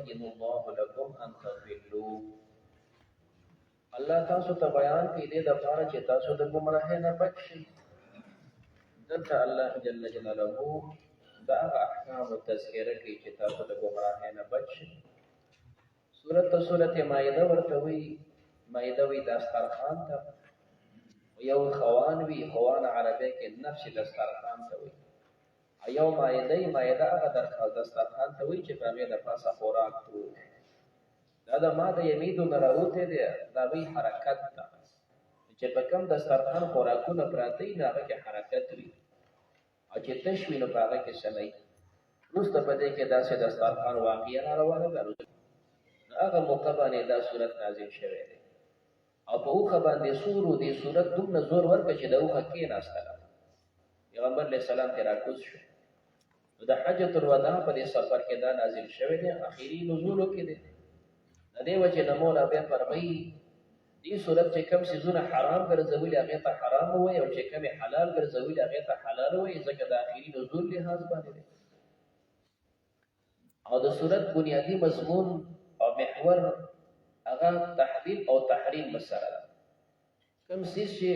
يبين الله لكم ان تضلوا. الله تاسو ته بیان کوي دې د پاره چې تاسو د ګمراهۍ نه بچ شئ. دلته الله جل جلاله دا احکام او تذکره کوي چې تاسو د ګمراهۍ نه بچ شئ. سورته مائده ورته وی، مائده وی دسترخوان ته یو خوان وی، خوان عربی کې نفس دسترخوان ته وی. یو مائده هغه دسترخوان ته وی چې په هغې د پاسه خوراک پروت دا د ما د یمیدو نه راوتی دی، دا وی حرکت ده چې په کوم دسترخوان خوراکونه پراته وي نو هغه کې حرکت وي، او چې تش وي نو په هغه کې څه نه وي. وروسته په دې کې داسې دسترخوان واقعه راروانه ده، نو هغه موقع باندې دا صورت نازل شوی دی. او په اوښه باندې سورو دې صورت دومره زور ورکړه چې د اوښه کېناستله، پیغمبر علیه السلام ترې راکوز شو. نو د حجة الوداع په دې سفر کې دا نازل شوی دی، اخري نزولو کې دی. د دې وجې نه مولا بیا فرمایي دې صورت چې کوم څیزونه حرام ګرځولي هغې ته حرام ووایي، او چې کومې حلال ګرځولي هغې ته حلال ووایي، ځکه د اخري نزول لحاظ باندې دی. او د صورت بنیادي مضمون او محور هغه تحلیل او تحریم مسله ده. کوم څیز چې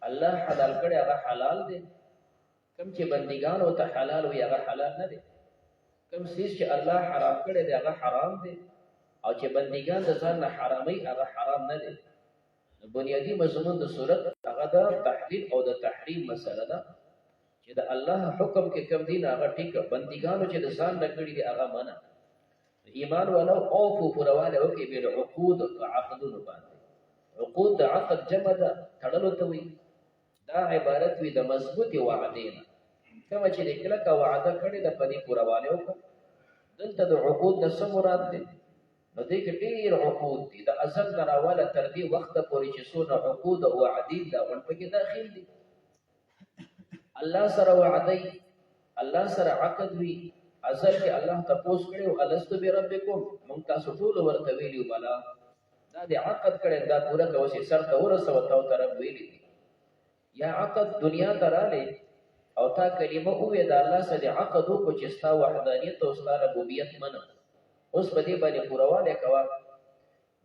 الله حلال کړی هغه حلال دی، کوم چې بندګانو ته حلال وي هغه حلال نه دی. کوم څیز چې الله حرام کړی دی هغه حرام دی، او چې بندګان د ځان نه حرامي هغه حرام نه دی. بنیادی مضمون د صورت هغه د تحلیل او د تحریم مسله ده چې د الله حکم کې کوم دین هغه ټیک، بندګانو چې د ځان نه کړی دی هغه منع. ایمان ولو اوفو پرواله وکي بل عقود عقدونو باندې. عقود د عقد جمع ده، تړلو ته وي. دا عبارت وي د مضبوطی وعدې نه، کومه چې د کلکه وعده کړې ده په دې پورواله وکړه. دلته د عقود نه څه مراد دی؟ نو دې کې ډېر عقود دي، د ازل نه راواله تر دې وخته پورې چې څونه عقود او وعدې دا غون پکې داخل دي. الله سره وعده، الله سره عقد وي. ازل کې الله تپوس کړي او الستو بربکم، مونږ تاسو ټول ورته ویلي بلا دا د عقد کړي دا پوره کوي سر ته ورسوه ته طرف ویلي دي. یا عقد دنیا ته رالی او تا کلمه وویې د الله سره عقد وکړو چې ستا وحدانیت او ستا ربوبیت منم، اوس په دې باندې پوروالی کوه.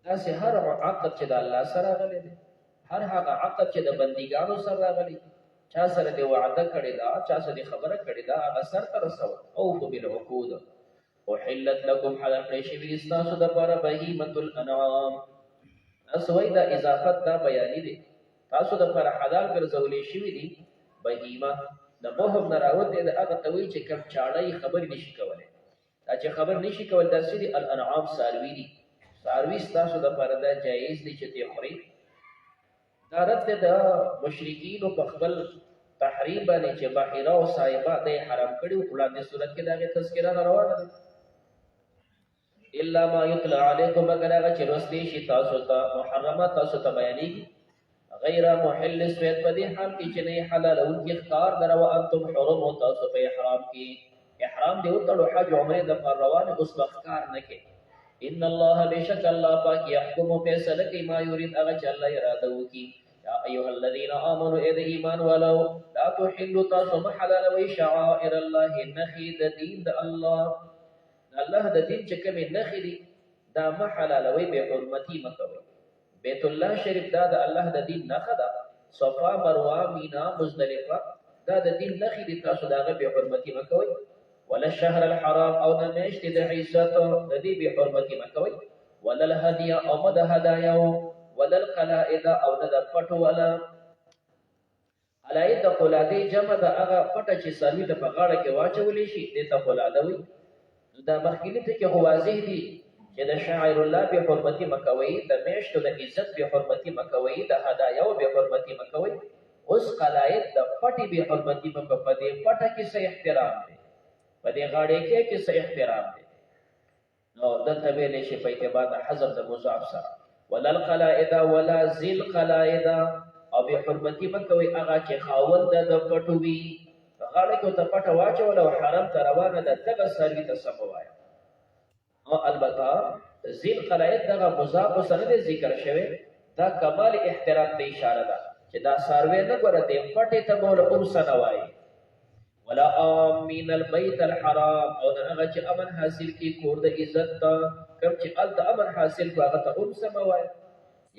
داسې هر عقد چې د الله سره راغلی دی، هر هغه عقد چې د بندګانو سره راغلی، چا سره دې وعده کړې ده، چا سره دې خبره کړې ده، هغه سر ته رسوه. اوفوا بالعقود. احلت لکم حلال کړی شوي دي ستاسو دپاره بهیمة الانعام. تاسو وایي دا اضافت دا بیاني دی، تاسو دپاره حلال ګرځولی شوي دي بهیمه. د مهم نه راوتی د هغه ته وایي چې کوم چاړه یې خبرې نشي کولی. دا چې خبر نشي کول دا څه دي؟ الانعام څاروي دي. څاروي ستاسو دپاره دا جایز دي چې ترې خورئ. دا رد دی د مشرکینو په خپل تحریم باندې چې بحیره او صایبه دا یې حرام کړي وو. وړاندې صورت کې د هغې تذکره روانه ده. الا ما یتلی علیکم، مګر هغه چې لوستی شي تاسو ته، محرمات تاسو ته بیانېږي. غیر محل الصید، په دې حال کې چې نه یې حلالوونکي ښکار لره، وانتم حرم، او تاسو په احرام کې. احرام دې وتړو حج عمرې دپاره روان، اوس به ښکار نه کې. ان الله بشک الله پاک یحکم فیصله کوي ما یرید هغه چې الله اراده وکړي. یا ایها الذین آمنوا اې د ایمان والو لا تحلوا تاسو مه حلالوئ شعائر الله، نښې د دین د الله. د الله د دین چې کومې نښې دي دا مه حلالوئ، بې حرمتي مه کوئ. بیت الله شریف دا د الله د دین نښه ده. صفا، مروه، مینا، مزدلفه دا د دین نښې دي، تاسو د هغه بې حرمتي مه کوئ. ولا الشهر الحرام، او د میاشتې د عزت د دې بې حرمتي مه کوئ. ولا الهدي، او مه د هدایاو. ولا القلائد، او نه د پټو. ولا قلائد د قلادې جمع د هغه پټه چې څاروي ته په غاړه کې واچولی شي، دې ته قلاده وي. نو دا مخکیني ټکي خو واضح دي چې د شاعر الله بې حرمتي مه کوئ، د میاشتو د عزت بې حرمتي مه کوئ، د هدایاو بې حرمتي مه کوئ. اوس قلائد د پټې بې حرمتي مه کوئ. په دې پټه کې څه احترام دی، په دې غاړې کې څه احترام دی. نو دلته ویلی شي په اعتبار د حذف د مضاف سره. ولا القلائد ولا ذی القلائد، او بې حرمتي مه کوئ هغه چې خاوند د پټو وي. په غاړه کې ورته پټه واچوله او حرم ته روانه ده، دغه څاروي ته څه مه وایه. او البته ذی القلائد دغه مضاف سره دی ذکر شوی، دا کمال احترام ته اشاره ده چې دا څاروی نه ګوره دې پټې ته به له اوم څه نه وایي. ولا آمین البیت الحرام او نه هغه چې امن حاصل کی کور د عزت ته کوم چې ال د امن حاصل کو هغه ته هم سموای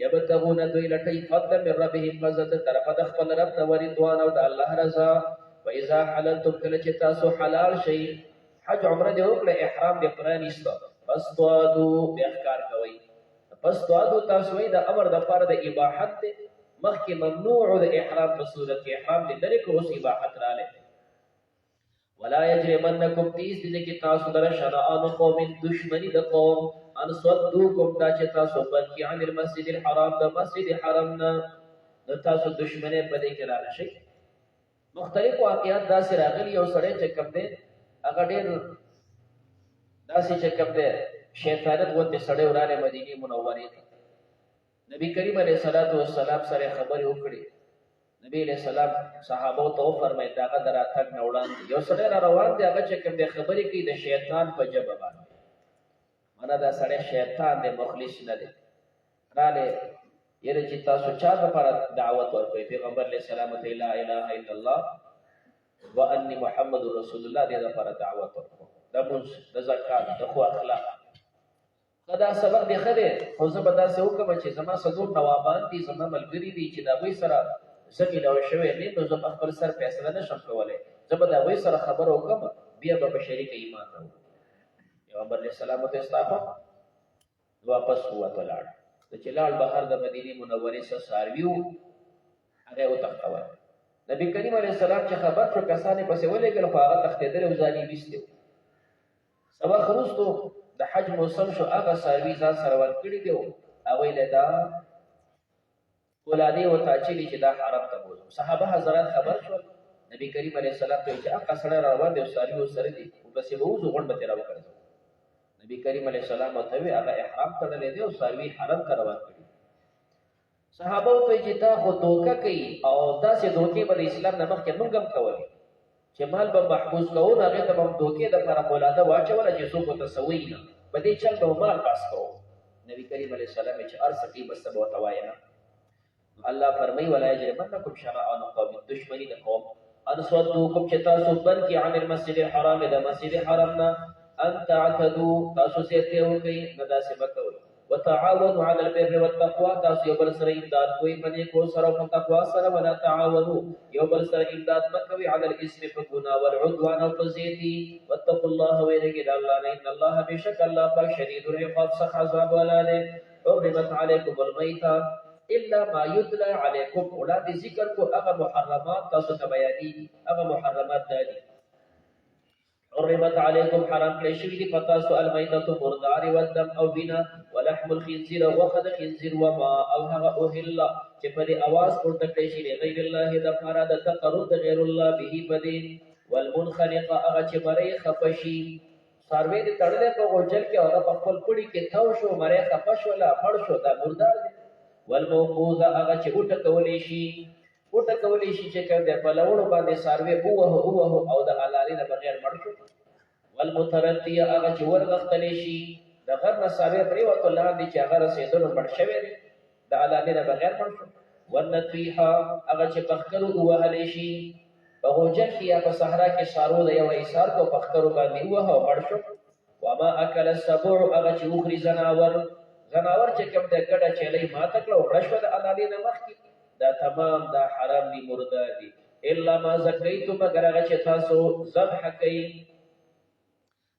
یبتغون دوی لټی فضل من ربهم فزت طرف د خپل رب د ورضوان او د الله رضا واذا حللتم کله چې تاسو حلال شي حج عمره دی وکړه احرام دی پرانیست پس توادو بهکار کوي پس توادو تاسو د امر د پاره د اباحت دی مخکې ممنوع د احرام په صورت کې احرام دې درې کو اوس اباحت رااله ولا يجرمنكم تیز دې کې تاسو در شرعان قوم دشمنی د قوم ان صدوکم دا چې تاسو بلکې عن المسجد الحرام د مسجد حرام نه تاسو دشمنی په دې کې راشي مختلف واقعات دا سره راغلي یو سره چې کوم دې هغه ډېر داسې چې کوم دې شیطانت وته سړی ورانه مدینه منوره ته نبی کریم علیہ الصلوۃ والسلام سره خبرې وکړي نبی علیہ السلام صحابه ته فرمایي دا غدر اتک نه وړاندې یو سړی را روان دی هغه چې کوم دې خبرې کوي د شیطان په جبه باندې معنا دا سړی شیطان دی مخلص نه دی رااله یره چې تاسو چا لپاره دعوت ورکوي پیغمبر علیہ السلام ته لا اله الا الله وان محمد رسول الله دې لپاره دعوت ورکوي د موږ د زکات د خو اخلاق دا سبق دی خره خو زه به داسې وکړم چې زما صدور نوابان دي زما ملګري دي چې دا وی سره زمي نو شوی نه نو زه خپل سر فیصله نشم کولای زه به دا وی سره خبر وکم بیا به شریک ایمان راو پیغمبر علیہ السلام ته استعفا واپس هوا تلاړ د چلال بهر د مدینه منوره سره سارویو هغه او تختوا نبی کریم علیہ السلام چې خبر شو کسانې پسې ولېګل خو هغه تختیدل او ځاني وستو سبا خروستو د حج موسم شو هغه ساروی ځان سره ورکړي دی او ویل دا ولادي او تاچلی چې دا حرم ته بوزو صحابه حضرات خبر شو نبی کریم علیہ السلام ته چې هغه سره روان دی ساروی سره دی او بس ووزو غون به تیرا وکړي نبی کریم علیہ السلام ته وی هغه احرام تړلې دی او ساروی حرم ته روان کړي صحابه ته چې تا خو دوکه کوي او داسې دوکې په اسلام نامه کې موږ هم کوي چې مال به محفوظ کوو هغه ته هم دوکې د لپاره مولاده واچول چې څوک تسوي نه په دې چل به مال پاس کوو نبی کریم علیہ السلام چې ارسقي بس به تواینا الله فرمای ولا یجرمنکم شرعان قوم دشمنی د قوم ان صدوکم چې تاسو بن کې عن المسجد الحرام د مسجد حرامنا ان تعتدوا تاسو سیته وکي ندا سبقوا وتعاونوا على البر والتقوى تاسو یو بل سره امداد کوئ باندې کو سره په تقوا سره ولا تعاونوا یو بل سره امداد مکوي على الاثم فغنا والعدوان وفزيتي واتقوا الله ويرجد الله ان الله بشك الله پاک شدید العقاب سخ عذاب ولاله حرمت عليكم الميتة الا ما يتلى عليكم اولاد ذکر کو هغه محرمات تاسو ته بیانې هغه محرمات دي حرمت عليكم حرام کړی شوی دی پتا سو المیتۃ مردار والدم او بنا ولحم الخنزير وقد خنزير وما او هغه اوهل چې په دې आवाज پورته کړی شي غیر الله د فارا د تقرب غیر الله به بدی والمنخنقه هغه چې مری خفشي سروي دې تړلې په غوجل کې هغه په خپل پړي کې تاو شو مری خفش ولا پړ شو دا مردار دی والموقوذه هغه چې اوټه کولې شي چې کوم په لوړو باندې سروي اوه او د حلالي نه بغیر مړ شو والمترديه هغه چې ورغختلې شي د غر نه سروي پرې وته لاندې چې هغه رسیدلو مړ شوی دی د حلالي نه بغیر مړ شو والنطيحه هغه چې پخکرو وهلې شي په غوجل کې یا په صحرا کې سارو د یو ایثار کو پخکرو باندې او مړ شو وما اكل السبع هغه چې وخري زناور چې کوم د ګډه چلې ما تکړه ورشوه د حلالي نه مخکې دا تمام دا حرام دی مردار دی الا ما زکیتم مگر هغه چې تاسو ذبح کوي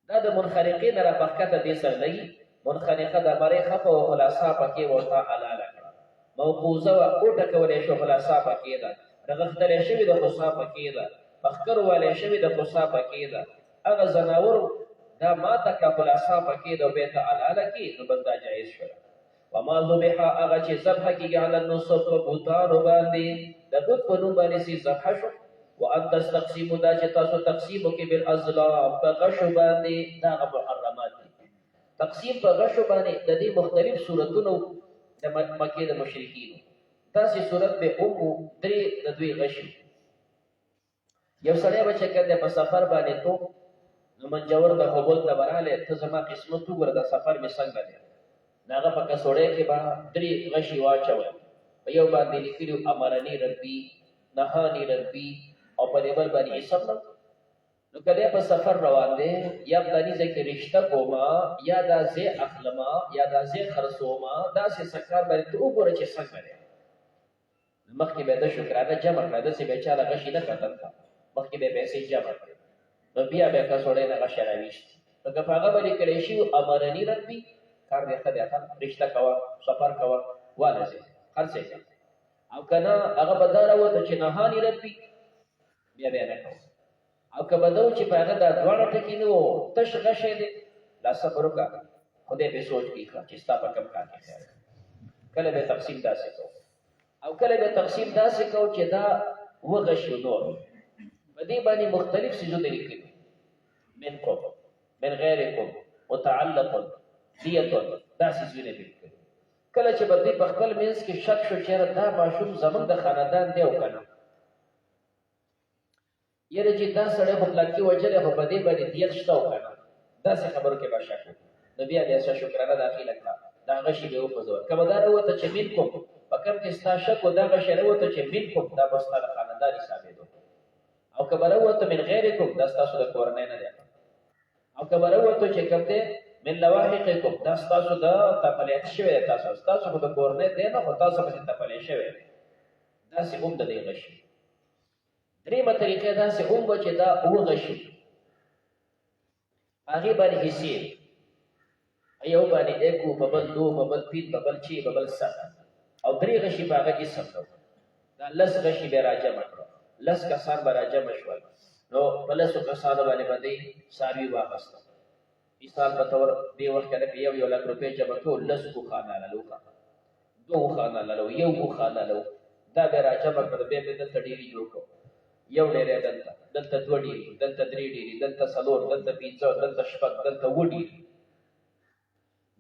دا د منخنقین را پخکته دي سر نه منخنقه د مری خفه او خلاصا پکې ورته حلال کړه موقوزه او کوټه کولې شو خلاصا پکې ده رغختلې شوی د خصا پکې ده فخر والے شوی د خصا پکې ده هغه زناور دا ما تک خلاصا پکې ده به ته حلال کی نو بندا جایز شو وما ذبح هغه چې ذبح کیږي علی النصب په بوتان باندې د بوت په نوم باندې سي ذبح شو وان تستقسموا دا چې تاسو تقسیم وکړئ بالازلام په غشو باندې دا محرمات دي تقسیم په غشو باندې د دې مختلف صورتونو د مکه د مشرکین تاسو صورت به درې د دوی غشي یو سړی بچ کړه په سفر باندې ته نو منجور د حبول ته وراله ته زما قسمت وګوره د سفر می څنګه دی ناغه په کڅوړې کې با درې غشي واچول په یو باندې لیکلو امرنی ربي نهانی ربي او په دې بل باندې حساب نو کله په سفر روان دي یا پلاني ځای کې رشتہ کوما یا دا ځای اخلما یا دا ځای خرڅوما دا څه سکار باندې ته وګوره چې څنګه دی مخکې به د شکرانه جمع کړه د څه بیچاره غشي نه کتل مخکې به پیسې جمع کړه نو بیا به کڅوړې نه غشي راويست نو که هغه باندې کړی شي امرني ربي کار دې خدای خان رشتہ کوا سفر کوا والځي خرڅه او کنه هغه بدار وته چې نهاني ربي بیا به نه کوي او که بدو چې په هغه دا دواړه ټکي نو تش غشه دې لا صبر وکړه خدای به سوچ کیږي چې ستا په کوم کار کې خیر کله به تقسیم داسې کو او کله به تقسیم داسې کو چې دا وغشو نور په دې باندې مختلف سيزونه لیکلي منکم من غیرکم متعلق دیت داسې سيزونه لیکلي کله چې بدی په خپل مینس کې شک شو چې دا ماشوم زمونږ د خاندان دی او کنه یره چې دا سړی په پلاکی وجره په بدی باندې دیت شته او کنه داسې خبرو کې به شک نبی بیا شکرانه داخله کړه دا غشي به وپزور کله دا وروته چې منکم پکم کې ستا شک او دا غشي وروته چې منکم دا بستا د خاندان حسابې دو او کله وروته من غیرکم دا تاسو د کورنۍ نه دی او کله وروته چې کوم دی من لواحقکم دا تاسو د تپلیت شوی تاسو د کورنۍ دی نه تاسو په تپلیت شوی دا سه هم د دې غشي دریمه طریقه دا سه هم چې دا وغشي هغه باندې حصے ایو باندې ایکو ببل دو ببل تین ببل چی ببل سات او درې غشي باغه کې سمو دا لس غشي به راځه مکړه لس کسان به راځه مشول نو بلسو کسان باندې ساروی واغسته مثال په تور دی وخت کې یو لک روپے جمع کول لس کو خانه لالوکا دو خانه لالو یو کو خانه لالو دا به راځه مکړه به د تډيري جوړ کو یو ډېر دلته دوه ډېری دلته درې ډېری دلته څلور دلته پنځه دلته شپږ دلته وډي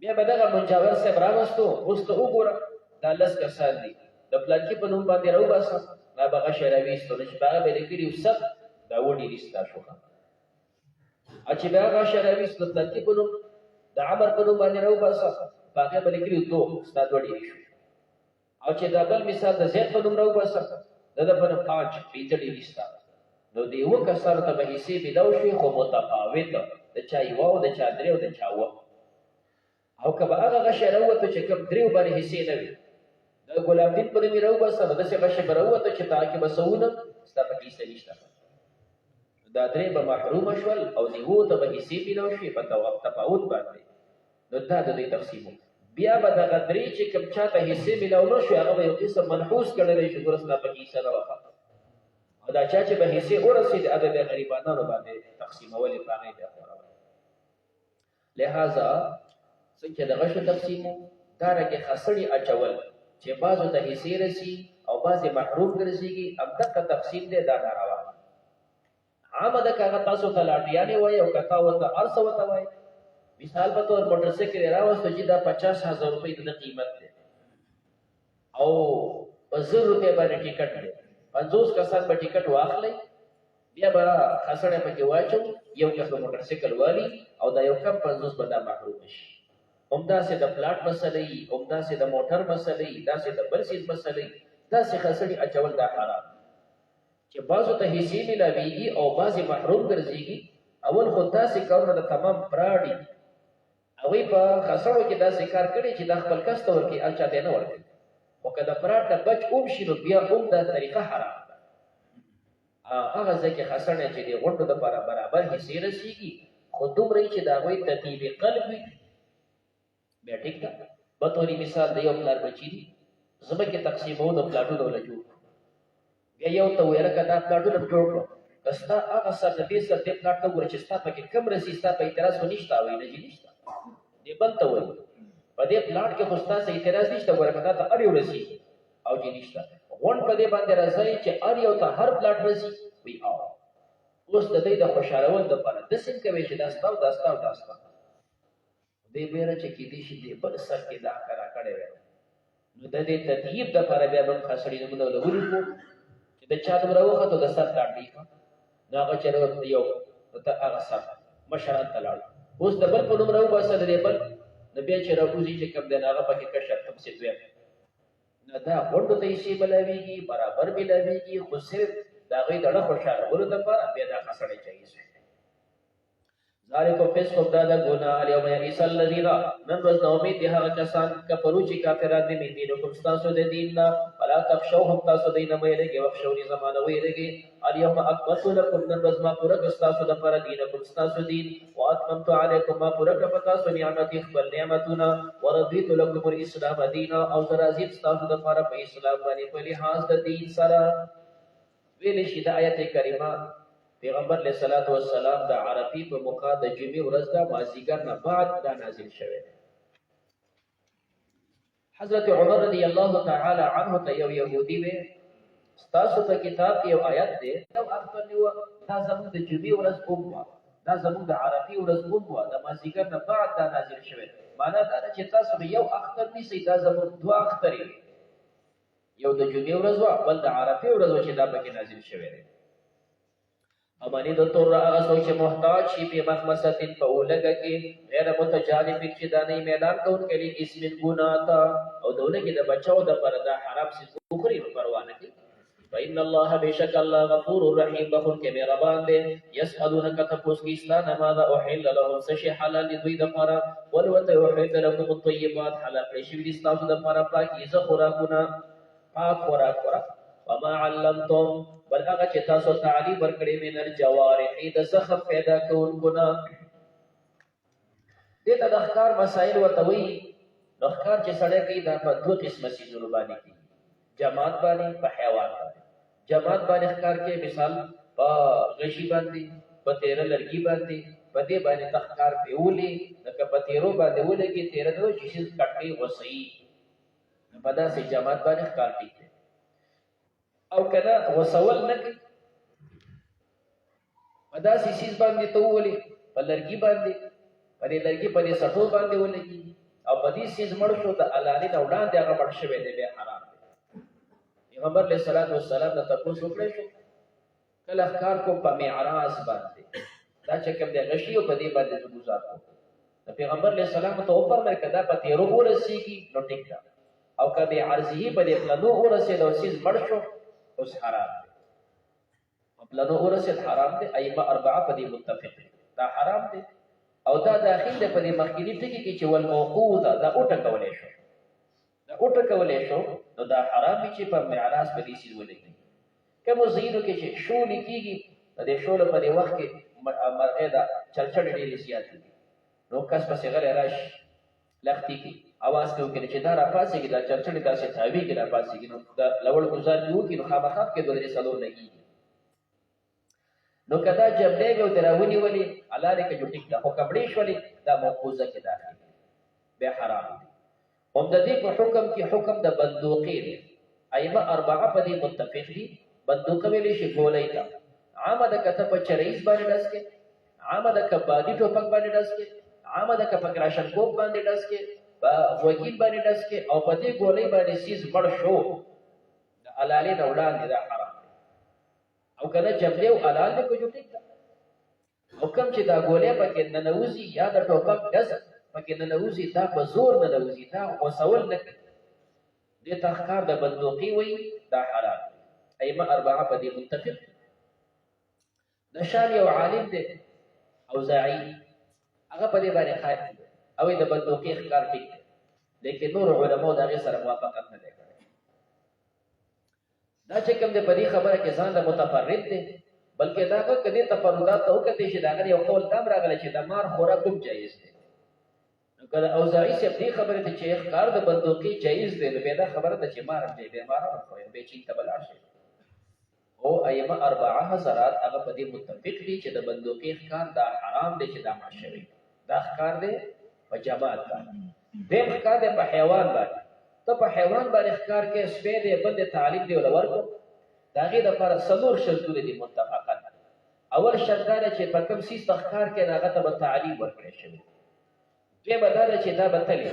بیا به دغه منجاور صاحب راوستو اوس ته وګوره دا لس کسان دي د پلانکی په نوم باندې راوباسه دا به غشي راویستو نو چې هغه به لیکلي وسط دا وډي رستا شو چې به هغه غشي راویستو د پلانکی په نوم د عمر په نوم باندې راوباسه هغه به لیکلي دو ستاد وډي شو او چې دا بل مثال د زید په نوم راوباسه دا په نوم 5 پیځړي رستا نو دی یو کسر ته به حصے ملاو شي خو متفاوت د چا یو او د چا درې او د چا و او کله هغه غشه راوته چې کوم دریو باندې حصے نه وي د ګلاب دین په نوم راو بس د څه غشه راوته چې تا کې بسونه ستا په کیسه نشته دا درې به محروم شول او دی وو ته به حصے ملاو شي په تفاوت باندې نو دا د دې تقسیم بیا به د غدري چې کوم چاته حصے ملاو نو شو هغه یو قسم منحوس کړل شي ګورستا په کیسه راوخه او دا چا چې به حصے ورسید ادب غریبانو باندې تقسیمول پاغې به خورو لہذا څنګه د غشو تقسیم دا راکه خاصړي اچول چې بعضو ته حصے رسی او بعضې محروم ګرځيږي ام دغه تقسیم دی دا ناروا عامه ده کاغه تاسو ته لاټیانې وای او کتا وته ارسه وته وای مثال په تور موټر سایکل راوستو چې دا 50000 روپۍ د قیمت دی او 1000 روپۍ باندې ټیکټ دی 50 کسان به ټیکټ واخلي بیا به خاصړې پکې واچو یو کس موټر سایکل والی او دا یو کم 50 بندا محروم شي عمدہ سے د پلاټ مسلې عمدہ سے د موټر مسلې دا سے د بل سیز مسلې دا سے خاصړي اچول دا حرام چې بعضو ته حصے ملاويږي او بعضي محروم ګرځيږي اول خو تاسو کارونه د تمام پراډي او په خاصو کې دا ذکر کړی چې د خپل کس تور کې الچا دی نه ورته او کله پراټ ته بچ اوم شي نو بیا اوم دا طریقه حرام ده هغه ځکه خاصنه چې دی غوډو د برابر حصے رسیږي خو دومره چې دا وایي ترتیب قلبي بیا ټیک ده په توري مثال دی یو پلار بچی زمکه تقسیمو د پلاټونو لجو بیا یو ته ویل کدا پلاټونو جوړ کړو کستا هغه سر د دې سر د پلاټ ته ورچې ستا پکې کم رسی ستا په اعتراض خو نشته وای نه جی نشته دی بل ته وای په دې پلاټ کې خو ستا سه اعتراض نشته ورکدا ته اړ یو رسی او جی نشته غون په دې باندې راځي چې اړ یو ته هر پلاټ رسی وی او اوس د دې د خوشالول د پاره د سین کوي چې دا ستاو دې بیره چې کې دي شي دې بل سر کې دا کرا کړي وي نو د دې تدیب د لپاره بیا هم خاصړي نمونه ولوري کو چې د چا دمر وخت د سر کاټ دی دا هغه چر یو ته هغه سر مشران تلاړ اوس د بل په نوم راو باسه د بل نبی چې راوځي چې کوم د هغه پکې کشر تم څه دوی نه دا وړو ته شي بلاویږي برابر بلاویږي خو صرف دا غي دړه خوشاله ورته لپاره بیا دا خاصړي چایي ذالک فسق دا گناہ الیوم یئس الذین من رز امید دی هغه کسان کفرو چې کافران دي من دینکم ستاسو د دین نه ولا تخشوهم تاسو دین نه ویریږي وخشونی زمانه ویریږي الیوم اکملت لکم من رز ما پورا تاسو د پر دینکم ستاسو دین واتممت علیکم ما پورا تاسو نعمت خپل نعمتونه ورضیت لکم الاسلام دینا او زرازیت تاسو د پر په اسلام باندې په لحاظ د دین سره ویل شي د آیت کریمه پیغمبر علیہ الصلوۃ والسلام د عرفی په موقع د جمعې ورځ د مازیګر نه بعد دا نازل شوه. حضرت عمر رضی الله تعالی عنه ته یو يهودي وې ستاسو په کتاب کې یو آیت دی نو اختر نیو دا زموږ د جمعې ورځ کومه دا زموږ د عرفی ورځ کومه د مازیګر نه بعد دا نازل شوه. معنا دا چې تاسو یو اختر نیسئ دا زموږ دوه اختر یو د جمعې ورځ او بل د عرفی ورځ چې دا پکې نازل شوه دی. امانی دو طور آغا سوچ محتاج شی پی مخمصتن پا اولگا کی غیر متجانب چی دانی میدان کون کے لئے اسم گناہ تا او دولگی دا بچاو دا پردا حرام سی بخری پروانا کی فإن اللہ بیشک اللہ غفور الرحیم بخور کے میربان دے یسألونکا تپوس کی اسلانا ماذا احل لهم سشی حلال دوی دا پارا ولوت احل لكم الطیبات حلال پریشوی دستاو دا پارا پاکی خوراکونا پاک خوراک وما علمتم بل هغه چې تاسو تعلیم ورکړې من الجوارح د زخم پیدا کوونکو نه دې ته د ښکار مسائل وتوي د ښکار چې سړی کوي دا په دوه قسمه سیزونو باندې کوي جماعت باندې په حیوان باندې جماعت باندې ښکار کې مثال په غشي باندې په تیره لرګي باندې په دې باندې تخکار پیولې لکه په تیرو باندې ولګي تیره د چې کټي وسي په داسې جماعت باندې ښکار کوي او کنا وسول نکی پدا سیسیز باندې ته ولي په لرګي باندې په دې لرګي په دې سټو باندې ولګي او په دې سیز مړ شو د علالي نه وړاندې هغه مړ شوی دی به حرام دی. پیغمبر علیه الصلاۃ والسلام د تاسو وکړی شو کله ښکار کو په معراج باندې دا چې کوم دی غشي او په دې باندې گزار کو د پیغمبر علیه السلام ته اوپر مې کدا په تیرو ورسیږي نو ټیک ده او کبه عرضی په دې پلنو ورسېد او سیز مړ شو اوس حرام دی پلنو ورسېد حرام دی ائمه اربعه په دې متفق دا حرام دی او دا داخل دی په دې مخکینی ټکی کې چې ول موقوده دا اوټه کولې شو دا اوټه کولې شو نو دا حرام چې په معراج په دې سیز ولګي کوم زینو کې چې شو لیکيږي د دې شو په دې وخت کې مرغه دا چلچړ ډېری زیات دي نو کس په څنګه راشي لختي کې आवाज کوي چې دا را پاسې کې دا چرچړې داسې تاوی کې را پاسې کې نو دا لوړ گزار یو کې نو خامخاب کې دوه سلو لګي نو کدا جبلې به دراونی ولي الله دې کې جو ټیک دا خو کبړې شولې دا موقوزه کې داخل به حرام دي هم د دې په حکم کې حکم د بندوقې دی ائمه اربعه په دې متفق دي بندوق ویلې شي ګولې تا عامه د کته په چریز باندې داس کې عامه د کبادي ټوپک باندې داس کې عامه د کپکراشن کوپ باندې داس کې وکیل باندې داس کې او په دې ګولې باندې سیز مړ شو د علالې نه وړاندې دا حرام دی او کله جبلې او علال دې کو جو ټیک دا حکم چې دا ګولې پکې ننوزي یا د ټوپک دز پکې ننوزي دا په زور ننوزي دا وسول نه دې تخکار د بندوقي وي دا حرام ائمه اربعه په دې متفق د شام یو عالم دی اوزاعي هغه په دې باندې خاطر او د بندوقي ښکار ټیک لیکن نور علماء دا غي سره موافقت نه کوي دا چې کوم د پدې خبره کې ځان د متفرد دي بلکې دا کدي تفردات او کته چې دا غي یو قول دام راغلی چې د مار خورا کوم جایز دي نو کله اوزاعي چې دې خبره ته چې ښکار د بندوقي جایز دي نو دا خبره ته چې مار دې به مار ورکوي به چې تبلار شي او ائمه اربعه حضرات هغه په دې متفق دي چې د بندوقي ښکار دا حرام دي چې دا معاشري دا ښکار دي په جماعت باندې دې ښکار دي په حیوان باندې ته په حیوان باندې ښکار کې سپې دې بل تعلیم دی ولور کو داغه د پر سلور شرطونه دي متفقا اول شرط دا چې په کوم سیس ښکار کې هغه ته تعلیم ورکړي شي دې بدل چې دا بتلې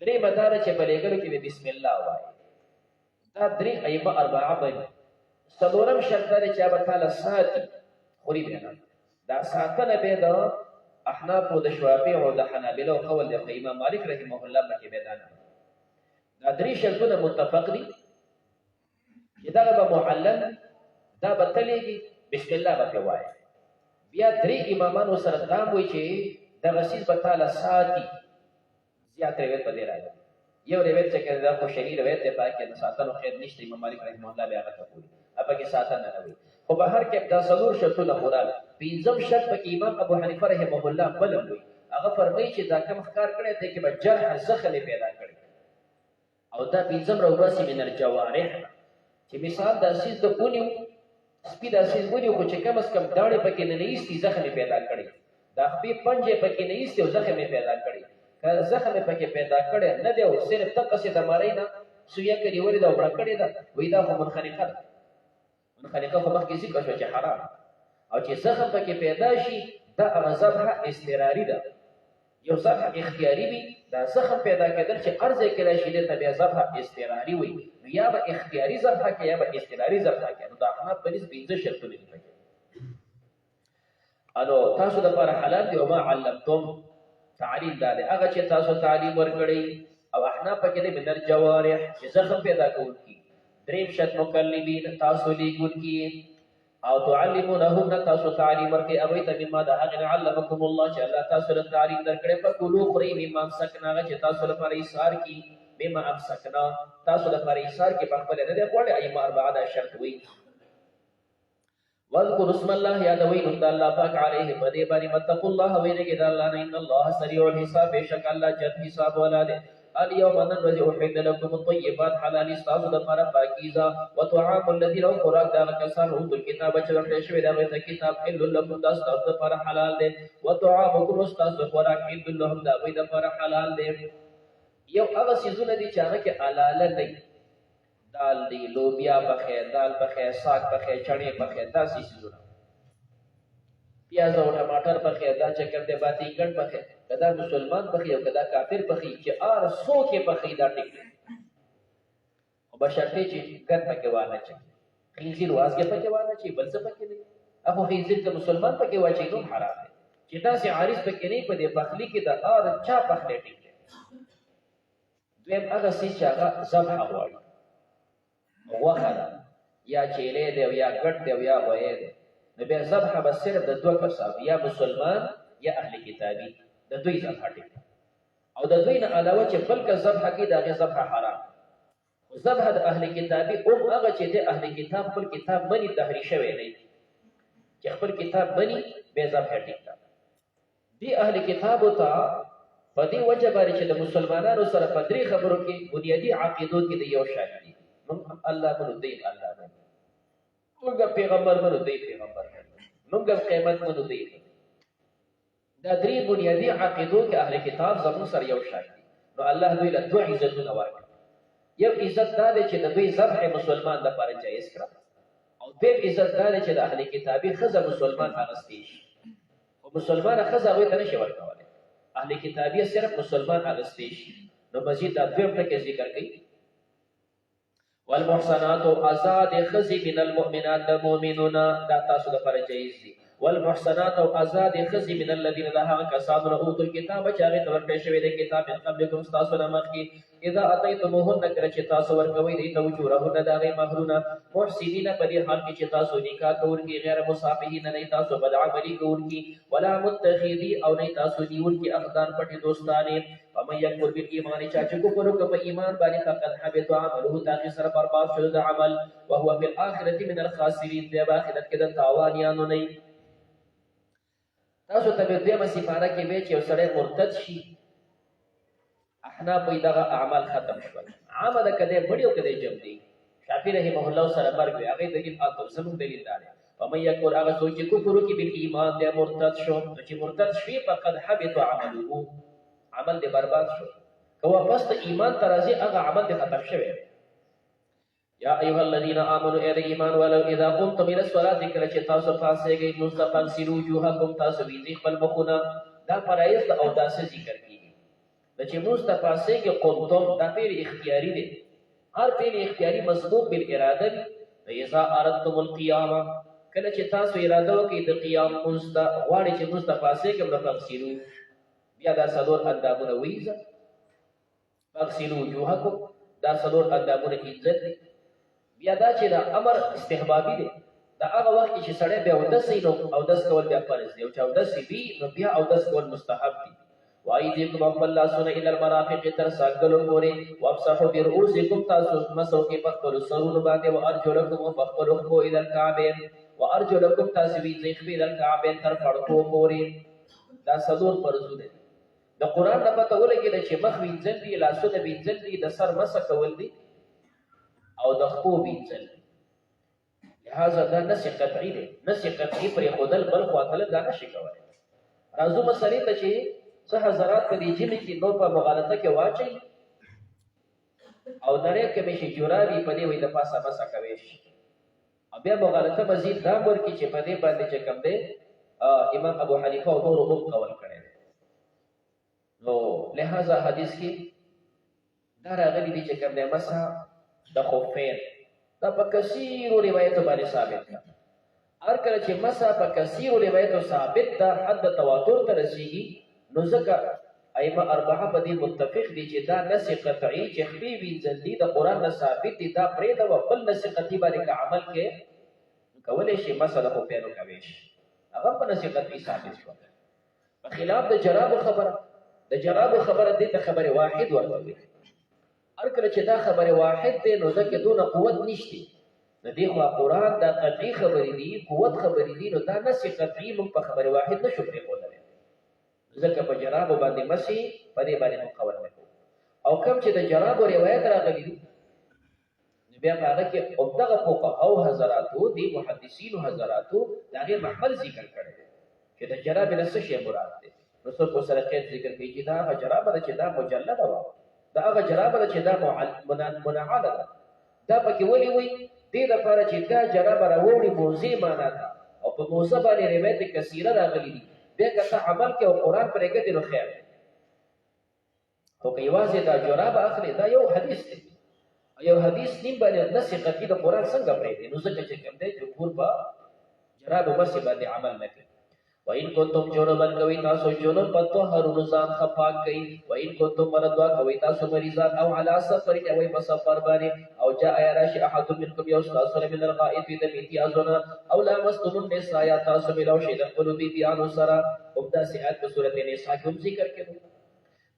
درې بدل چې بلېګلو کې بسم الله وایي دا درې ائمه اربعه باندې سلورم شرط دا چې هغه تعالی ساتي خوري به دا ساتنه به دا احناف او د شوافی او د حنابلة او قول د امام مالک رحمه الله په میدان دا درې شرطونه متفق دي چې دا به معلم دا بتلېږي بسم الله به وایي بیا درې امامانو سره دا وایي چې دغه څیز به تعالی ساتي. زیات روایت په دې راځي. یو روایت چې دا خو شری روایت دی پاکه د ساتلو خیر نشته. امام مالک رحمه الله بیا هغه کوي اپا کې ساتنه نه وي. خو به هر کې دا څلور شرطونه خوراله. پنځم شرط پکې امام ابو حنیفه رحمه الله بلم وي. هغه فرمایي چې دا کوم ښکار کړی دی کې به جرح زخم پیدا کړي او دا پنځم راوباسي من الجوارح چې مثال دا سیز د اونیو سپي دا سیز اونیو خو چې کم از کم داړې پکې نه ایستي زخم پیدا کړي. دا خپې پنجې پکې نه ایستي او زخم پیدا کړي. که زخم پکې پیدا کړي نه دی او صرف تقسې د مړۍ نه سویه کړي ولې دا وړه کړې ده وایي دا خو منخنقه ده. منخنقه خو مخکې ذکر شو چې حرام او چې زخم پکې پیدا شي دا هغه ذبح اضطراري ده. یو ذبح اختیاري وي دا زخم پیدا کېدل چې ارزه کړی شي دې ته بیا ذبح اضطراري وي. نو یا به اختیاري ذبح کې یا به اضطراري ذبح کې. نو د احناف په نسبت 15 شرطونه دي پکې. انو تاسو د لپاره حلال دي او ما علمتم تعلیم دا دی هغه چې تاسو تعلیم ورکړئ او احناف پکې دي من الجوارح چې زخم پیدا کوونکي. دریم شرط مکلمین تاسو لیکونکي او تعلمونهن تاسو تعلیم ورکړئ هغوی ته مما د هغې نه علمکم الله چې الله تاسو له تعلیم درکړی فکلو خورئ مما امسکنا هغه چې تاسو لپاره ایثار کي مما امسکنا تاسو لپاره ایثار کي په خپله نه دی غواړئ ایمه اربعه دا شرط وي. واذکروا اسم الله یادوئ نوم د الله پاک علیه په دې باندې واتقوا الله ویرېږئ د الله نه ان الله سریع الحساب بېشک الله جد حساب والا دی. اليوم نن ورځې احل لكم الطيبات حلال ستاسو دپاره پاکیزه وطعام الذین او خوراک د هغه کسانو اوتو الکتاب چې ورکړی شوی د هغوی ته کتاب حل لکم دا ستاسو دپاره حلال دی وطعامکم ستاسو خوراک حل لهم د هغوی دپاره حلال دی. یو هغه څیزونه دي چې هغه کې حلاله نه وي. دال دی لوبیا پخې دال پخې ساګ پخې چڼې پخې داسې څیزونه پیاز او ټماټر پخې دا چې کوم دی باذنګن پخې که دا مسلمان پخې او که دا کافر پخې چې هر څوک یې پخې دا ټیک دی خو بشرطې چې ګن پکې وانه چي خنزیر وازګې پکې وانه چي بل څه پکې نه اخو خنزیر که مسلمان پکې واچوي نو حرام دی چې داسې عارض پکې نه په دې پخلي کې د هر چا پخلی ټیک دی. دویم هغه څیز چې هغه ذبح غواړي غوښه ده یا چیلې دی او یا ګډ دی او یا غویې دی نو بیا ذبح به صرف د دوه کسانو یا مسلمان یا اهل کتابي د دوی ذبح ټیک او د دوی نه علاوه چې بل که ذبح کوي د هغې ذبح حرام. خو ذبح د اهل کتابي هم هغه چې د اهل کتاب خپل کتاب مني تحري شوی دی چې خپل کتاب مني بیا ذبح ټیک ده. دې اهل کتابو ته په دې وجه باندې چې د مسلمانانو سره په درې خبرو کې بنیادي عقیدو کې د یو شان دي. موږ الله منو دی الله منو موږ پیغمبر منو دی پیغمبر موږ قیامت منو دی. دا درې بنیادي عقیدو کې اهل کتاب زموږ سره یو شان دي. نو الله دوی له دوه عزتونه ورکړي. یو عزت دا دی چې د دوی ذبح مسلمان لپاره جایز کړه او دویم عزت دا دی چې د اهل کتابي ښځه مسلمان اغوستی شي خو مسلمانه ښځه هغوی ته نشي ورکولی. اهل کتابیه صرف مسلمان اغوستی شي. نو مزید دا دویم ټکی ذکر کوي والمحصنات آزاد ښځې من المؤمنات د مؤمنونه دا تاسو لپاره جایز دي. والمحصنات او آزاد ښځې من الذین د هغه کسانو نه اوتو الکتاب چې هغې ته ورکړی شوی دی کتاب من قبلکم ستاسو نه مخکې اذا اتیتموهن کله چې تاسو ورکوئ دوی ته اجورهن د هغې مهرونه محسنین په دې حال کې چې تاسو نکاح کوونکي غیر مصافحین نه تاسو بدعملي کوونکي ولا متخذي او نه تاسو نیونکي اخدان پټې دوستانې ومن یکفر بالایمان چا چې کفر وکړي په ایمان باندې فقد حبط عمله د هغې سره برباد شو د عمل وهو فی الاخرة من الخاسرین دی په آخرت کې د تاوانیانو نه. تاسو ته به دویمه سپاره کې وی چې یو سړی مرتد شي احناف وایي دغه اعمال ختم شول. عامه ده که دی بړي او که دی جم دی. شافعي رحمه الله سره مرګ وي هغې دلیل هلته زموږ دلیل دا دی ومن یکفر هغه څوک چې کفر وکړي بالایمان دی مرتد شو نو چې مرتد شوي فقد حبط عمله عمل دی برباد شو. که واپس ته ایمان ته راځي هغه عمل دی ختم شوی. یا ایها الذین آمنوا ای د ایمان والو اذا قمتم الى الصلاة کله چې تاسو پاڅېږئ لمونځ ته فاغسلوا وجوهکم تاسو وینځئ خپل مخونه. دا فرایض د اوداسه ذکر کېږي. د چې لمونځ ته پاڅېږئ قمتم دا فعل اختیاري دی. هر فعل اختیاري مسبوق بالاراده وي. اذا اردتم القیامه کله چې تاسو اراده وکړئ د قیام لمونځ ته غواړئ چې لمونځ ته پاڅېږئ نو فاغسلوا بیا دا څلور اندامونه وینځه. فاغسلوا وجوهکم دا څلور اندامونه عزت دی. بیا دا چې دا امر استحبابي دی دا هغه وخت چې سړی بیا اودس وي نو اودس کول بیا فرض دی او چې اودس وي نو بیا اودس کول مستحب دي وایدیکم خپل لاسونه الی المرافق تر ساګلو پورې وابصحوا برؤوسکم تاسو مسو کې په خپلو سرونو باندې او ارجلکم په خپلو خپو الی الکعبین وارجلکم تاسو وی ځیخ الی الکعبین تر پړکو پورې دا څلور فرض دي د قران نه پته ولګي چې مخ وینځل دي لاسونه وینځل دي د سر مسه کول دي او د خپو وینځل لہذا دا نسی قطعی دی نسی قطعی پر خودل بل خواطل دا نشی کولی رازو مسئلی تا چه سه حضرات په دې جمی کې نو په مغالطه کې واچي او نری کمیشي جورابي په دې وې د پاسه مسا کوي او بیا مغالطه مزید دا ورکی چې په دې باندې چې کوم دی امام ابو حنیفه او نور هم قول کړي نو لہذا حدیث کې دا راغلي دي چې کوم دی مسا د خفین دا په کثیرو روایتو باندې ثابت ده هر کله چې مسا په کثیرو روایتو ثابت ده حد تواتر ته رسیږي نو ځکه ائمه اربعه په دې متفق دي چې دا نص قطعي چې خپې وینځل دي د قران نه ثابت دي دا پرې دا خپل نص قطعي باندې عمل کې کولای شي مسله خو پیانو کوي هغه په نص قطعي ثابت شو په خلاف د جراب خبره دې ته خبره واحد ورته هر کله چې دا خبره واحد دی نو ځکه دون قوت نشته د دې خو قران دا قطعي خبرې دي قوت خبرې دي نو دا نص قطعي موږ په خبره واحد نشو پرې کولای ځکه په جراب باندې مسی په دې باندې مقول وکړو او کوم چې د جراب روایت راغلي دي بیا هغه کې اوبدغه فقها او حضراتو دي محدثین او حضراتو دغه محمل ذکر کړي چې د جراب له څه شی مراد دي نو څو کو سره کې ذکر کوي چې دا جراب چې دا مجلد و دا هغه جراب چې دا منعاله ده دا پکې ولي وي دې لپاره چې دا جراب راوړي موزي معنا ده او په موزه باندې روایت کثیره راغلي دي بیا که عمل کې او قران پرې کې نو خیر او که یوازې دا جراب اخلي دا یو حدیث دی یو حدیث نیم باندې نص قطعي د قران څنګه پرې دی نو ځکه چې کوم دی جمهور په جراب بس باندې عمل نه کوي وَإِن كُنتُمْ جُنُبًا کوي تاسو جنوب په طهروا ځان خپاک کوي وَإِن كُنتُمْ مرضى کوي تاسو مریضان او علی سفر کوي په سفر باندې او جاء يراشي احد منكم يستأصل من الغائط د امتیازنا او لامستم النساء تاسو ملو شي د قلوب بیان سره عبدا سیات په سورته نساء کې ذکر کړو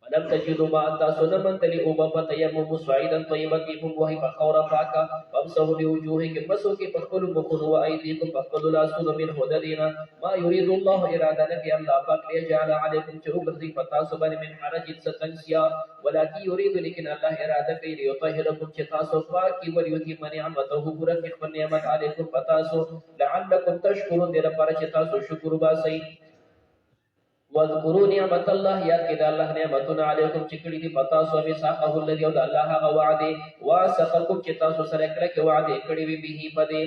ولم تجدوا ما تاسو نه منتلی او په تیمم صعيدا طيبا كيكم وهي فخور فاكا فامسحوا بوجوهكم مسوكي فخذ مخذوا وايديكم فخذ لاسون من هددنا ما يريد الله اراده نبي الله پاک ليجعل عليكم شعوبا فتاسو بن من حرج ستنسيا ولكن يريد لكن الله اراده کوي ليطهركم فتاسو پاکي وليتم نعمته پورا خپل نعمت عليكم فتاسو لعلكم تشكرون دې لپاره چې تاسو شکر وباسئ واذكروا نعمت الله یاد کړئ الله نعمتونه علیکم چې کړي دي پتا سو می ساقه الذي او الله هغه وعده واسقکم چې تاسو سره کړه کې وعده کړي وي به پدې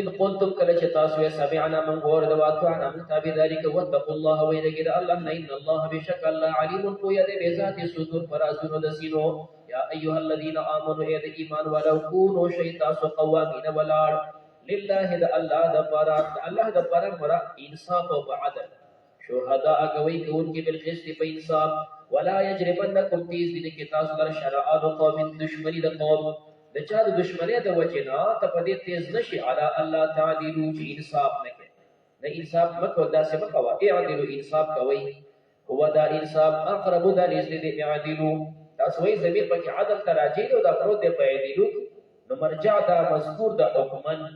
اذ قلتم کله چې تاسو یې سمعنا من غور د واقعنا من تابع ذلك واتقوا الله ويرجع الله ان الله بشک الله عليم قوي دې بذات صدور فرازونو د سینو یا ايها الذين امنوا اذ ایمان ولو كونوا شيطان قوامين ولار لله د الله د پر مرا انصاف او عدل شهداء کوي کوونکی بالقسط په انصاف ولا يجرمنكم تیز دي کې تاسو در شرعات قوم دشمنی د قوم د چا د دشمنی د وجنا ته په دې تیز نشي علی الله تعدیلو چې انصاف نه کوي د انصاف مکو داسې مکو اعدلوا انصاف کوي هو دا انصاف اقرب د نزد اعدلوا تاسو وایي زمير په عدل تراجیل او د افراد په اعدلو نو مرجع دا مذکور د حکمن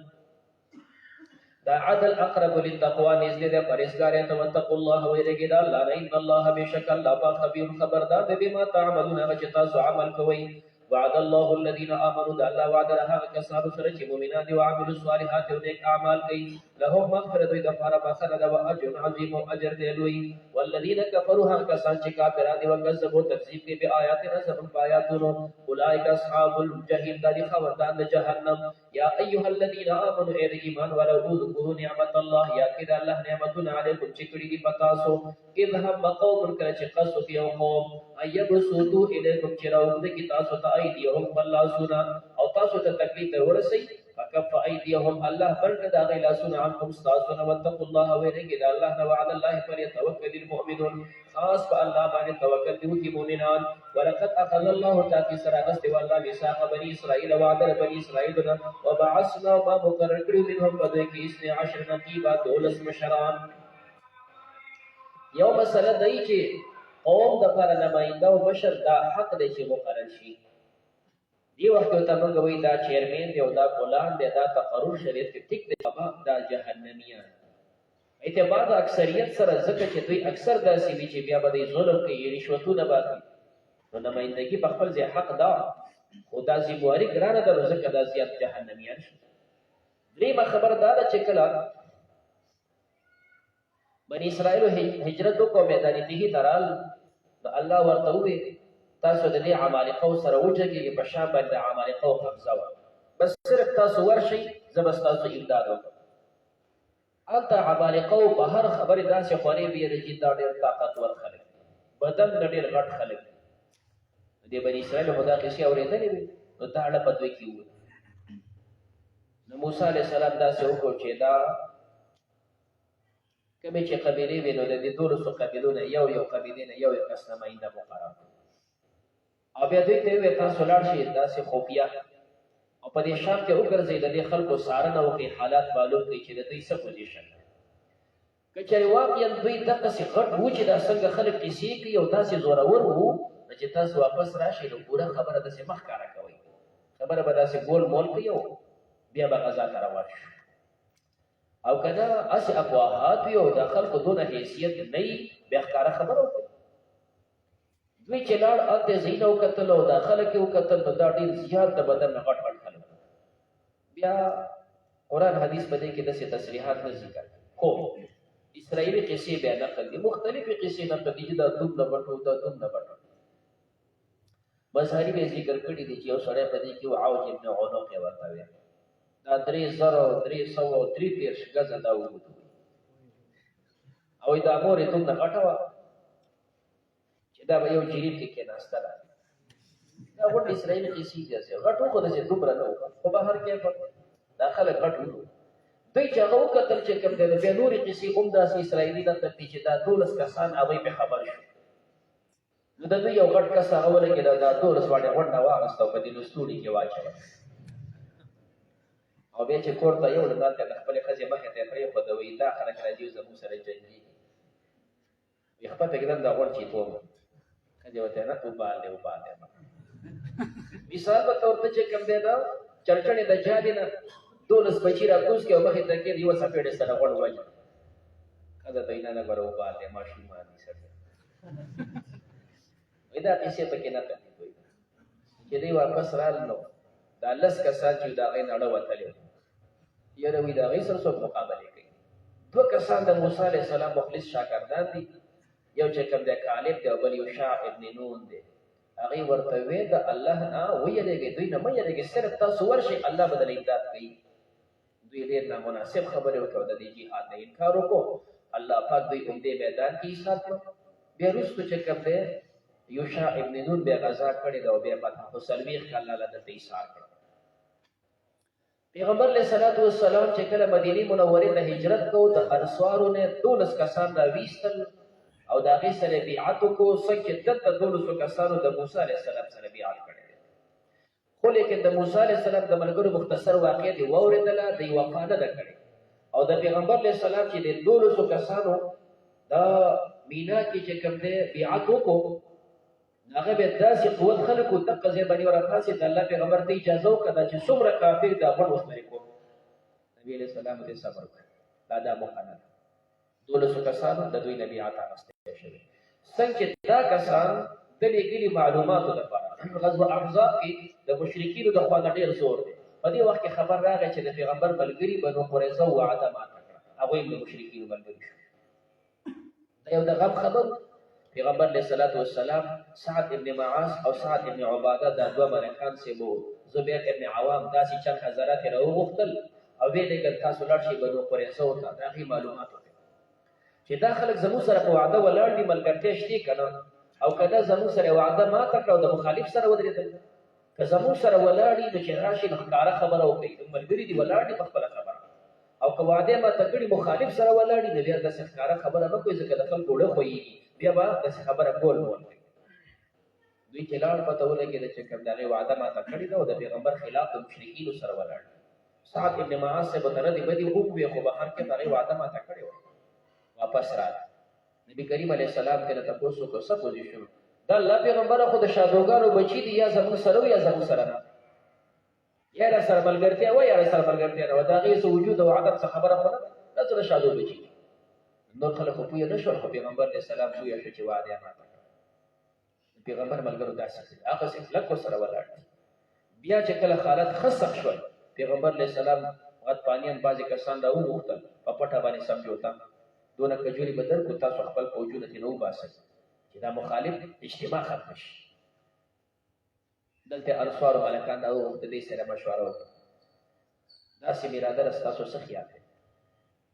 دا عدل اقرب للتقوى نزد ده پرهیزګار ته وتقوا الله ويرجد الله ان الله بشک الله خبير خبردار بما تعملون چې تاسو عمل کوئ وعد الله الذين امنوا ده الله وعد له کسانو سره چې مؤمنان دي او عملوا الصالحات او نیک اعمال کوي لهم مغفرت د لپاره بخنه ده او اجر عظیم او اجر دی لوی والذین كفروا هغه کسان چې کافران دي او کذبوا تکذیب کوي په آیاتنا زمون آیاتونو اولئک اصحاب الجحیم ده خبردار د جهنم یا ایها الذين امنوا اذ ایمان ولو ذکروا نعمت الله یا کده الله نعمتنا علیکم چې کړي دي پتا سو اذ هم قوم کله چې قصو یو قوم ايبسطوا الیکم چراو د کی تاسو ته ایدیهم والله سنا او تاسو ته تکلیف ورسي فكف ايديهم الله بلد دا غي لاسونه عنكم استاسونه واتقوا الله ويرجد الله وعلى الله فليتوكل المؤمنون خاص بالله باندې توکل دي مؤمنان ولقد اخذ الله تاكي سراغست والله ميثاق بني اسرائيل وعد بني اسرائيل وبعثنا ما مقرر کړو منهم بدکی 12 نقيبا 12 مشران یو مسله دی چې قوم د پر نماینده او بشر دا حق دی چې مقرر شي دی وخت ته موږ وی دا چیرمن دی او دا فلان دی دا تقرر شریعت کې ټیک دی بابا دا جهنميان اعتبار اکثریت سره ځکه چې دوی اکثر داسې وی چې بیا به ظلم کوي رشوتونه باندې نو نمائندګي په خپل ځای حق دا او دا زیبواري ګرانه ده ځکه دا زیات جهنميان شي دریمه خبردار چې کله بني اسرائیل هجرت کو میدان دهی ترال الله ورته وی تاسو د دې عمالقه سره وځي په شام باندې عمالقه قبضه و بس صرف تاسو ورشي زبستاسو امداد وکړه البته عمالقه په هر خبره داسې خوري ویل چې دا ډېر طاقتور خلک بدن ډېر غټ خلک دې بني اسرائیل خدا کې شي اورېدلې وي نو دا اړه پدوي کیو نو موسی عليه السلام داسې وکړو چې دا کله چې قبيله وینو د دې دولسو قبيلونو یو قبيله نه یو کس نماینده مقرر او بیا دوی ته وی تاسو لاړ شئ داسې خفیه او په دې شام کې وګرځئ د دې خلکو څارنه وکړئ حالات معلوم کړئ چې د دوی څه پوزیشن که چېرې واقعا دوی دغسې غټ وو چې دا څنګه خلک کیسې کوي او داسې زورور وو چې تاسو واپس راشئ نو پوره خبره داسې مخ ښکاره کوئ خبره به داسې ګول مول کوي او بیا به غذا ته روان شو او که نه هسې افواهات وي او د خلکو دونه حیثیت نه وي بیا ښکاره خبره وکړئ دوی چې لاړ هلته ځایونه وکتل او دا خلک یې وکتل نو دا ډېر زیات د بدن نه غټ غټ خلک بیا قرآن حدیث په دې کې داسې تصریحات نه ذکر خو اسرائیلي قصې بیا نقل دي مختلفې قصې نقل دي چې دا دومره غټ دا دومره غټ مظهري به ذکر کړي دي چې یو سړی په دې کې عوج ابن عنق یې ورته ویل دا 3,333 ګزه دا وګورئ او دا مورې دومره غټه وه دا به یو جریب کې کېناسته ده دا غټ اسرائیلي قصې داسې غټ وخو داسې دومره نه وه خو بهر کې دا خلک غټ وو دوی چې هغه وکتل چې کوم دی بیا نورې قصې هم داسې اسرائیلي نقل دي چې دا 12 کسان هغوی پې خبر شو نو د دوی یو غټ کس هغه ولګېده دا 12 واړې غونډه واغسته او په دې لستوڼي کې واچوه او بیا چې کور ته یوړل دلته د خپلې ښځې مخې ته یې پرېښوده وایي دا خلک راځي او زموږ سره جنګېږي وایي خپه ته ږدم دا غوړ چې توم ښځې ورته نه وبالې مثال به ته ورته چې کوم دی دا چرچڼې د جالې نه 12 بچي راکوز کړي او مخې ته کېږي یوه څپېړې سره غوړ ووژني ښځه ته نه بره وبالې ماشومان دي سړی وایي دا کیسې پکې نه کوي دوی چې دوی واپس رال نو دا 10 کسان چې د هغې نړه وتلې یاره وایي د هغې سره څوک مقابلې کوي 2 کسان د موسی علیه السلام مخلص شاګردان دي یو چې کوم دی کالب دی او بل یوشع ابن نون دی هغې ورته وې د الله نه ویرېږئ دوی نه مه یېرېږئ صرف تاسو ورشئ الله به درله امداد کوي دوی ډېر نامناسب خبرې وکړې او د دې جهاد نه انکار وکړو الله پاک دوی عمدې میدان کې ایسار کړو بیا وروستو چې کوم دی یوشع ابن نون بیا غذا کړې ده او بیا فتح خو 40 کاله دلته ایسار کړو پیغمبر علیه الصلاة والسلام چې کله مدینې منورې ته هجرت کوو د انصارو نه 12 کسان راویستل او د هغې سره بیعت وکړو څنګه چې دلته 12 کسانو د موسی علیه السلام سره بیعت کړی دی خو لیکن د موسی علیه السلام د ملګرو مختصر واقعه دې واورېدله دوی وفا نه ده کړې او د پیغمبر علیه السلام چې د 12 کسانو دا مینا کې چې کوم دی بیعت وکړو هغه بیا داسې قوت خلکو دقه ځای باندې ورپاسې د الله پیغمبر ته اجازه وکړه چې څومره کافر دا غوړ وسلې کوم نبي علیه السلام دې صبر وکړ دا موقع نه 12 کسانو د دوی نبی عطا غسته شوی څنګه چې دا کسان د لګلي معلوماتو لپاره غزوه احزاب کې د مشرکینو د خوا ډېر زور دی په دې وخت کې خبر راغی چې د پیغمبر ملګري بنو قریظه وعده ماته کړه هغوی د مشرکینو ملګري شو دا یو د غم خبر پیغمبر علیه الصلاة والسلام سعد ابن معاذ او سعد ابن عباده دا 2 ملکان سیبو زبیر ابن عوام داسې چند حضرات یې راوغوښتل او ویې لېږل تاسو لاړ شئ بنو قریظه ته د هغې معلومات چې دا خلک زموږ سره په وعده ولاړ دي ملګرتیا شته که نه او که نه زموږ سره وعده ماته کړه او د مخالف سره ودرېدل که زموږ سره ولاړ نو چې راشي نو ښکاره خبره وکړي ملګري دي ولاړ دي په خپله خبره او که وعده ماته کړي مخالف سره ولاړ دي نو بیا داسې ښکاره خبره مه کوئ ځکه د خلکو اوړه خویږي بیا به داسې خبره کول مول کوي دوی چې لاړ پته ولګېده چې کوم د هغې وعده ماته کړې ده او د پیغمبر خلاف د مشرکینو سره ولاړ سعد ابن معاذ صاحب ته ردې بدې ووې خو بهر کې د هغې وعده ماته کړې وه واپس راغی نبي کریم علیه السلام ترې تپوس وکړو څه پوزیشن دا الله پیغمبره خو د شادوګانو بچي دي یا زموږ سره یا زموږ سره نه یا را سره ملګرتیا وه یا را سره ملګرتیا نه وه د هغې څه وجود او عدم څه خبره خو نه ده دا څه د شادو بچي دي نور خلک خو پوه نه شول خو پیغمبر علیه السلام پوه شو چې وعده یې ماته کړه پیغمبر ملګرو داسې کړي هغسې کلک ورسره ولاړ دي بیا چې کله حالت ښه سخت شول پیغمبر علیه السلام غطفانیان بعضې کسان را وغوښتل په پټه باندې سمجوته دونه کجوري به درکړو تاسو خپل فوجونه ترې وباسئ چې دا مخالف اجتماع ختمه شي دلته انصارو ملکان دا وغوښته دې سره مشوره وکړه داسې مې اراده ده ستاسو څه خیال دی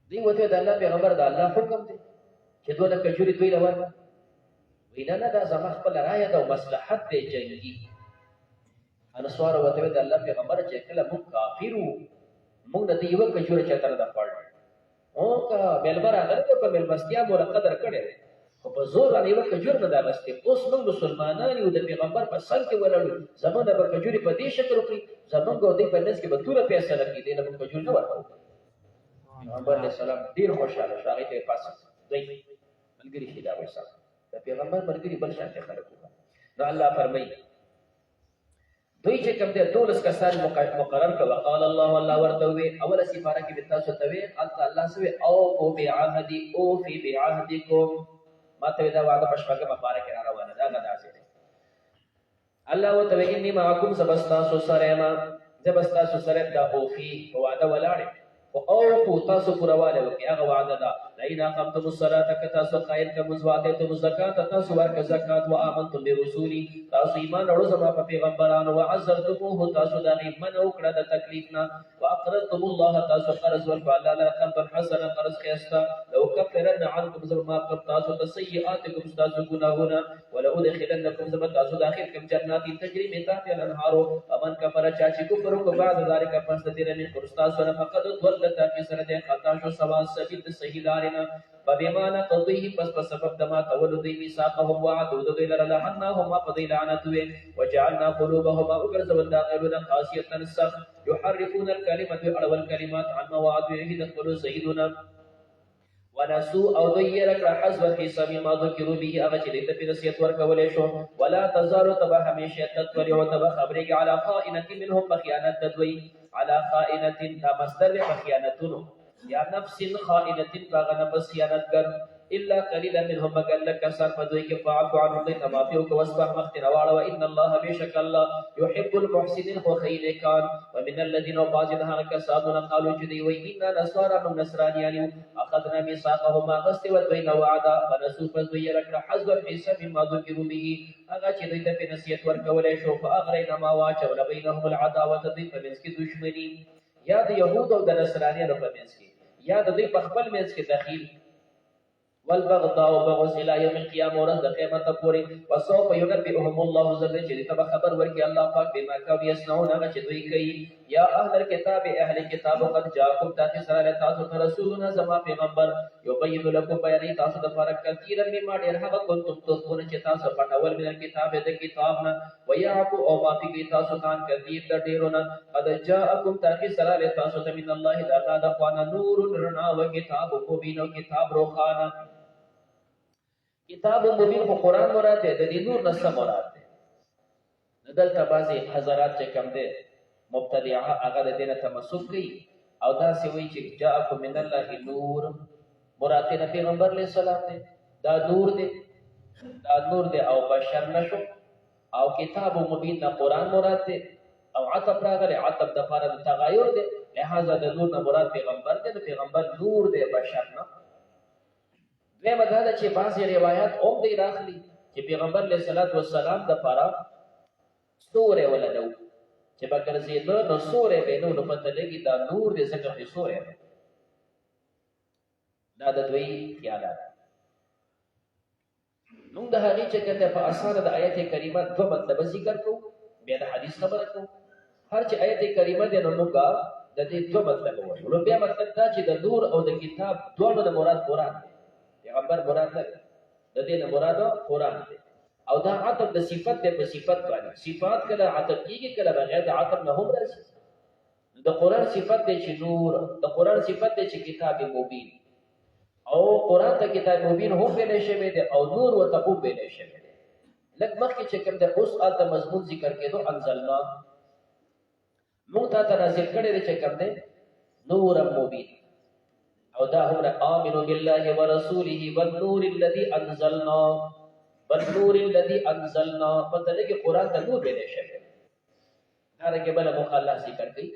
دوی ورته د الله پیغمبر د الله حکم دی چې دونه کجوري دوی له ورکړه وایي نه نه دا زما خپله رایه ده او مصلحت دی جنګي انصارو ورته ویل د الله پیغمبره چې کله موږ کافر وو موږ نه د یوه کجوره چاته نه ده خوړل او که میلمه راغلی دی په میلمستیا مو له قدر کړی دی خو په زور باندې یوه کجور نه ده اخیستې اوس موږ مسلمانان یو د پیغمبر په سر کې ولاړ یو زموږ نه به کجورې په دې شکل وکړي زموږ او دوی په منځ کې به توره فیصله کړي دی نه به کجور نه ورکوو پیغمبر علیه السلام ډېر خوشحاله شو هغې ته یې پاڅه دوی ملګري شي دا وایي د پیغمبر ملګري بل شانتې خلک وکړه نو الله فرمایي دوی چې کوم دی 12 کسان مقرر کړه وقال الله الله ورته وی اوله سپاره کې به تاسو ته وی الله سوی او بعهدی او فی بعهدکم ماته دا وعده پښپاګه مبارک کې را روانه ده غدا سي الله وتعالى اني معكم سبستاسو سره ما زبستاسو سره دا او فی وعده ولاړه او تاسو پرواله وکي هغه وعده ده لئن اقمتم الصلاه کتاسو قائم کوم زواته زکات تاسو ورک زکات و امنتم برسولی تاسو ایمان اورو زما په پیغمبرانو و عزرتموه تاسو د ایمان او کړه د تکلیف نه واقرضتم الله تاسو قرض ورک الله له قرض حسن قرض خيستا لو كفرن عنكم زما تاسو تسيئاتكم تاسو ګناهونه ولو ادخلنكم زما تاسو داخل کوم جنات تجري من تحتها الانهار امن کفر چاچی کو پرو بعد ذلك پس دې نه تاسو نه فقط ولتا کی سره ده خطا شو سوا سبیل صحیح لارنا بما قضيه پس سبب دما تولد میثاقهم وعدوا ذل لعنهم قضي لعنته وجعلنا قلوبهم اغرزوا داخلون قاسيه السخ يحرفون الكلمه اول الكلمات عن مواضعه دخلوا سيدنا ونسوا او ضيرك حسب حساب ما ذكروا به اغشد تفسير ورکولې شو ولا تزال تبع همیشه تطلع وتبع خبرك على خائنه منهم بخيانه تدوي على خائنه دا مصدر بخيانتونو یا نفس خائنه باغ نفس خیانتګر الا قليلا منهم مگر لك سر پدوي کې فاعف عنهم دې تمافي او واصبح مختنواړه وان الله بشك الله يحب المحسنين وخير كان ومن الذين بعضها كسادنا قالوا جدي وإنا نصارى من نصرانيان اخذنا ميثاقهم غست وبين وعدا فنسوا فذيرك حسب حساب ما ذكروا به اغه چې دوی ته نصیحت ورکولې شو فاغرينا ما واچول بينهم العداوه دوی په منځ کې دښمنی یا د يهود او د نصرانيانو په منځ کې یا د دوی په خپل منځ کې دخیل والبغضاء وبغض الى يوم القيامه ورځ د قیامت پورې وسوف ينبئهم الله زل جل تبا خبر ورکي الله پاک بما كانوا يصنعون هغه چې دوی کوي یا اهل الكتاب اهل کتاب قد جاءكم تاسو سره تاسو ته رسولنا زما پیغمبر يبين لكم بیان تاسو د فرق کثیر مما ډیر هغه کنتم تخون چې تاسو پټول من الكتاب د کتاب نه ويعفو او معافي کوي تاسو کان کثیر د ډیرونه قد جاءكم تاسو سره تاسو ته من الله د الله د خوانه نور رڼا او کتاب مبین او کتاب روخانه کتاب مبین خو قرآن مراد دی د دې نور نه څه مراد دی دلته بعضې حضرات چې کوم دی مبتدعه هغه د دې نه تمسک کوي او داسې وایي چې جاءکم من الله نور مراد یې د پیغمبر علیه السلام دی دا نور دی او بشر نشو او کتاب مبین نه قرآن مراد دی او عطف راغلی عطف د پاره د تغایر دی لہذا د نور نه مراد پیغمبر دی د پیغمبر نور دی بشر نه دویمه دا ده چې بعضې روایات هم دی راخلي چې پیغمبر علیه الصلاة والسلام دپاره ستوری ولده و چې به ګرځېده نو سوری به نه و نو پته لګي دا نور دی ځکه خو سوری دی دا د دوی خیالات موږ د هغې چې کوم دی په اسانه د آیت کریمه دوه مطلبه ذکر کوو بیا د حدیث خبره کوو. هر چې آیت کریمه دی نو موږ د دې دوه مطلب وایو. نو بیا مطلب دا چې د نور او د کتاب دواړو نه مراد قرآن دی، پیغمبر مراد نه دی، د دې نه مراد قرآن دی. او دا عطف د صفت دی په صفت باندې. صفات کله عطف کېږي کله بغیر د عطف نه هم راځي. د قرآن صفت دی چې نور، د قرآن صفت دی چې کتاب مبین، او قرآن ته کتاب مبین هم ویلی شوی دی او نور ورته هم ویلی شوی دی. لږ مخکې چې کوم دی اوس هلته مضمون ذکر کېدو انزلنا، موږ تا ته نازل کړی دی چې کوم دی نورا مبین. او دا هم آمنوا بالله ورسوله والنور الذي انزلنا، والنور الذي انزلنا، پته لګي قرآن ته نور ویلی شوی دی. دارنګه بله موقع الله ذکر کوي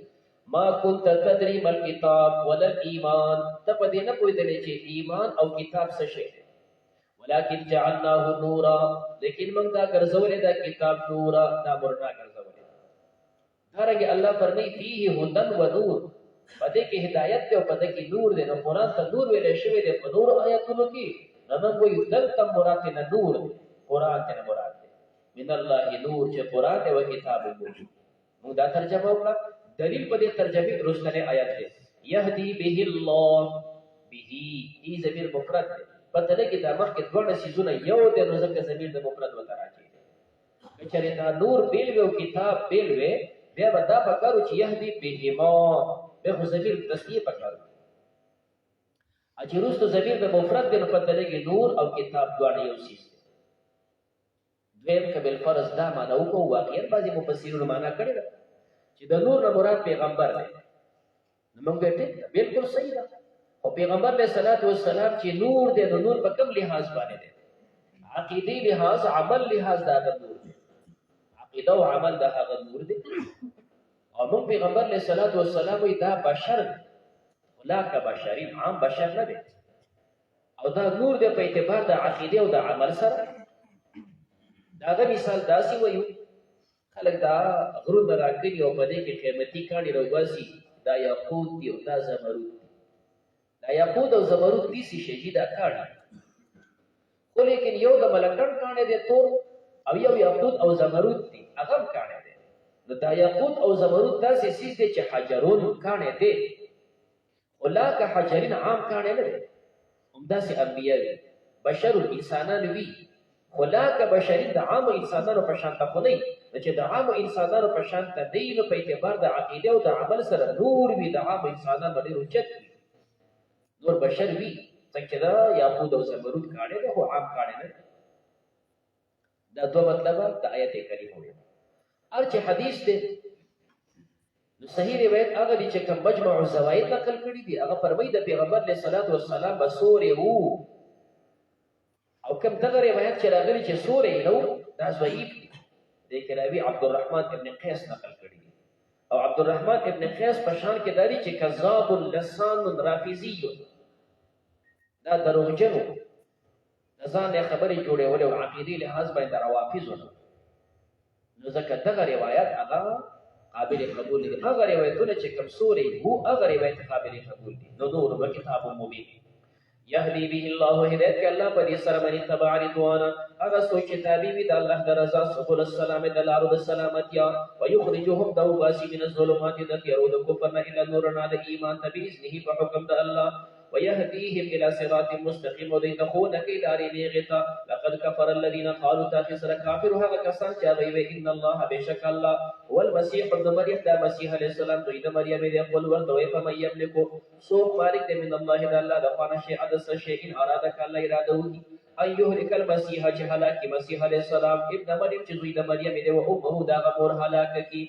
ما كنت تدري ما الكتاب ولا الايمان، ته په دې نه پوهېدلې چې ایمان او کتاب څه شی دی. ولكن جعلناه نورا، لیکن موږ دا ګرځولې دا کتاب نورا، دا مرنا ګرځولې. دارنګه الله فرمایي فيه هدى ونور، په دې کې هدایت دی او په دې کې نور دی. نو قرآن ته نور ویلی شوی دی په نور آیاتونو کې. نو موږ وایو دلته مراد نه نور دی، قرآن ته مراد دی. من الله نور چې قرآن دی او کتاب مبین. موږ دا ترجمه وکړه. دلیل په دې ترجمه رستنه آیات دی یهدی به الله، به ای ضمیر مفرد دی. پته لګي دا مخکې دوه سیزونه یو دی نو ځکه ضمیر د مفرد وته راځي. کچره دا نور بیل وی او کتاب بیل وی بیا به دا پکارو چې یهدی بهما، به خو ضمیر تسنیه پکارو. اجي رستو ضمیر د مفرد دی نو پته لګي نور او کتاب دواړه یو سیز دی. دویم کبل فرض دا معنا وکړو، واقعا بعضي مفسرینو معنا کړی ده چې د نور نه مراد پیغمبر دی. نو موږ ټیک ده، بالکل صحیح ده. او پیغمبر علیه الصلاۃ والسلام چې نور دی نو نور په کوم لحاظ باندې دی؟ عقیدی لحاظ، عمل لحاظ دا نور دی. عقیده او عمل دا هغه نور دی. او موږ پیغمبر علیه الصلاۃ والسلام وی دا بشر دی، لا که بشرین، عام بشر نه دی. او دا نور دی په اعتبار د عقیده او د عمل سره. داغه مثال داسې وایو خلک دا غرونه راکړي او په دې کې قیمتي کاڼي راوباسي، دا یاقوت دي او دا زمرود دي. دا یاقوت او زمرود داسې شی چې دا کاڼي، خو لیکن یو د ملکڼ کاڼی دی تور، او یو یاقوت او زمرود دي هغه هم کاڼی دی. نو دا یاقوت او زمرود داسې څیز دی چې حجرون کاڼی دی، خو لا که حجرین عام کاڼی نه دی. همداسې انبیا وي، بشر الانسانان وي، خو لا که بشرین د عامو انسانانو په شان ته خو نه وي. چې د عامو انسانانو په شان ته دی نو په اعتبار د عقیده او د عمل سره نور وي، د عامو انسانانو ډېر اوچت وي، نور بشر وي. څنګه چې دا یاقوت او زمرود کاڼی دی خو عام کاڼی نه دی. دا دوه مطلبه د آیت کریمه وي. هر چې حدیث دی نو صحیح روایت هغه دی چې کوم مجمع الزوائد نقل کړي دي. هغه فرمایي د پیغمبر علیه الصلاۃ والسلام به سورې وو، او کوم دغه روایت چې راغلي چې سورې نه وو دا ضعیف دی. د کراوی عبدالرحمن ابن قیس نقل کړي دي. او عبدالرحمن ابن قیس په شان کې داري چې کذاب اللسان رافضی، دا دروغجن و، د ځان یې خبرې جوړولې او عقیدې لحاظ باندې روافض و. نو ځکه دغه روایت هغه قابل قبول دي. هغه روایتونه چې کوم سورې وو هغه روایت قابل قبول دي. نو نور و کتاب مبین یهدی به الله، هدایت کې الله په دې سره باندې تبع رضوانا، هغه څوک چې تابع وي د الله د رضا سبل السلام د لارو د سلامتیا، ويخرجهم دوباسي من الظلمات د تیارو د کفر نه الى نورنا د ایمان ته باذنه په حکم د الله، ويهديهم الى صراط مستقيم، ودې تخون کې لارې نیغتا. لقد كفر الذين قالوا تاخسر كافر، هغه کسان چې وایي ان الله بشک الله هو المسيح ابن مريم، دا مسیح علیه السلام دوی د مریم دی. خپل ورته وي فمن يملك، سوق مالک دی من الله د الله د خانه شي عدد شيء ان اراده الله اراده وکي ان يهلك المسيح چې هلاک مسیح علیه السلام ابن مریم چې دوی د مریم دی او امه دا غمور هلاک کی.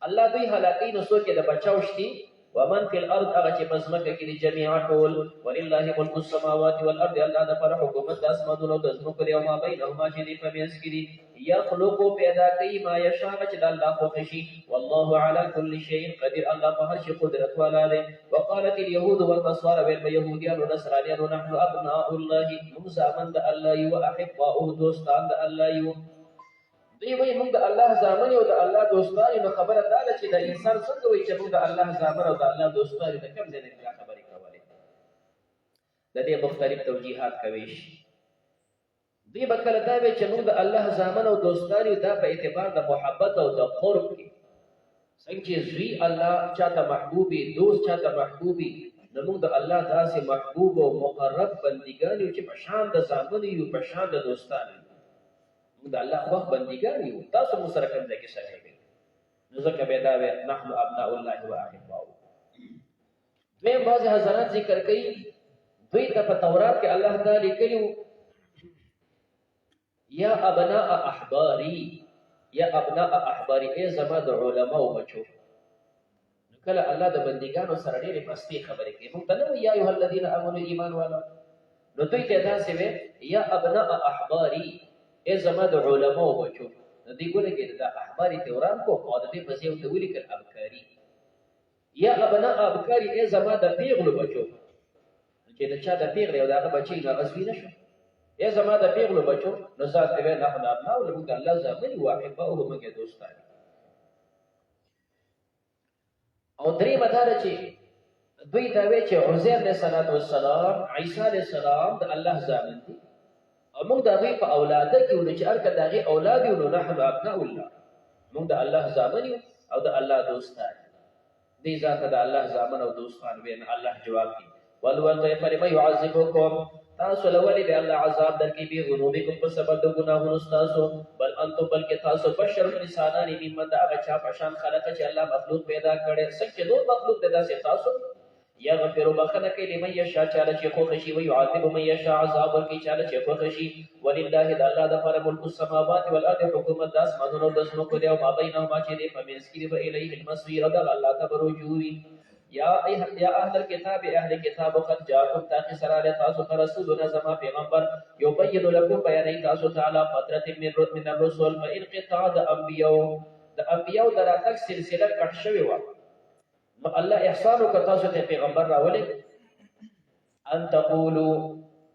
الله دوی هلاکی نو څوک د بچاوشتي ومن في الارض هغه چې مزمکه کې جميعا ټول، ولله ملک السماوات والارض، الله د پر حکومت د اسمانونو د ځمکو دی او ما بینهما چې دی په منځ کې دی. یخلق پیدا کوي ما یشاء چې د الله خوښ شي، والله على كل شيء قدير، الله په هر شي قدرت والا دی. وقالت اليهود والنصارى واليهوديان والنصرانيان نحن ابناء الله، موږ زامن د الله یو، احباؤه دوستان د الله یو. دوی وایي موږ د الله زامن او د الله دوستان. نو خبره دا ده چې د انسان څنګه وایي چې موږ د الله زامن او د الله دوستان، د کوم ځای نه خبرې کولې؟ د دې مختلف توجیهات کوي شي. دوی به کله دا وایي چې موږ د الله زامن او دوستان یو، دا په اعتبار د محبت او د قرب کې. څنګه چې زوی الله چاته محبوبي، دوست چاته محبوبي، نو موږ د الله داسې محبوب او مقرب بندګان یو چې په شان د زامن یو، په شان د دوستان یو. موږ د الله خوښ بندګان یو. تاسو مو سره کوم ځای کې سره یې، نو ځکه به دا وایي نحن ابناء الله واحباؤه. دویم بعضې حضرات ذکر کوي دوی ته په تورات کې الله تعالی لیکلي یا ابناء احباری، یا ابناء احباری، ای زما د علماو بچو. نو کله الله د بندګانو سره ډېرې پستې خبرې کوي. موږ ته نه وایي یا ایها الذین آمنوا ایمان والا، نو دوی ته داسې وایي یا ابناء احباری، ای زما د علماو بچو. نو دوی ګوره کې د احباري ته وران کو او د دې پسې ورته ولیکل ابکاري. یا ابناء ابکاري، ای زما د پیغلو بچو، چې د چا د پیغلې او د هغه بچی نو هغه زوی نه شو. ای زما د پیغلو بچو، نو ذات ته وایي نحن ابناء الله، موږ الله زامن یو، احباؤه، موږ یې دوستان. او درېیمه دا ده چې دوی دا وایي چې عزیر علیه السلام، عیسی علیه السلام د الله زامن دي، او موږ د هغوی په اولاده کې یو، چې هر که د هغې اولاد یو، نو نحن ابناء الله، موږ د الله زامن یو او د الله دوستان. دې ځان ته د الله زامن او دوستان وایي. نه الله جواب کوي ولولقی فلم یعذبکم، تاسو له ولې به الله عذاب درکړي بذنوبکم، په سبب د ګناهونو ستاسو، بل انتم، بلکې تاسو بشر انسانان دي، ممن د هغه چا په شان خلقه چې الله مخلوق پیدا کړی. څنګه چې نور مخلوق دی داسې تاسو. یغفر بخنه کوي لمن یشاء، چاله چې خوښ شي، ویعذب من یشاء، عذاب ورکوي چاله چې خوښ شي. ولله د الله دپاره ملک السماوات والارض، حکومت د اسمانونو او د ځمکو دی، او ما بینهما چې دی په منځ کې دی، والیه المصیر، او دغه الله ته به رجوع وي. یا اهل الكتاب، اهل کتاب، قد جاءکم، تاکي سراله تاسو ته رسولنا زما پیغمبر، یبین لکم، بیانوي تاسو ته علی فترة من الرسل، په انقطاع د انبیاو د راتګ سلسله کټ شوې وه، نو الله احسان وکړ تاسو ته پیغمبر راولې ان تقولوا،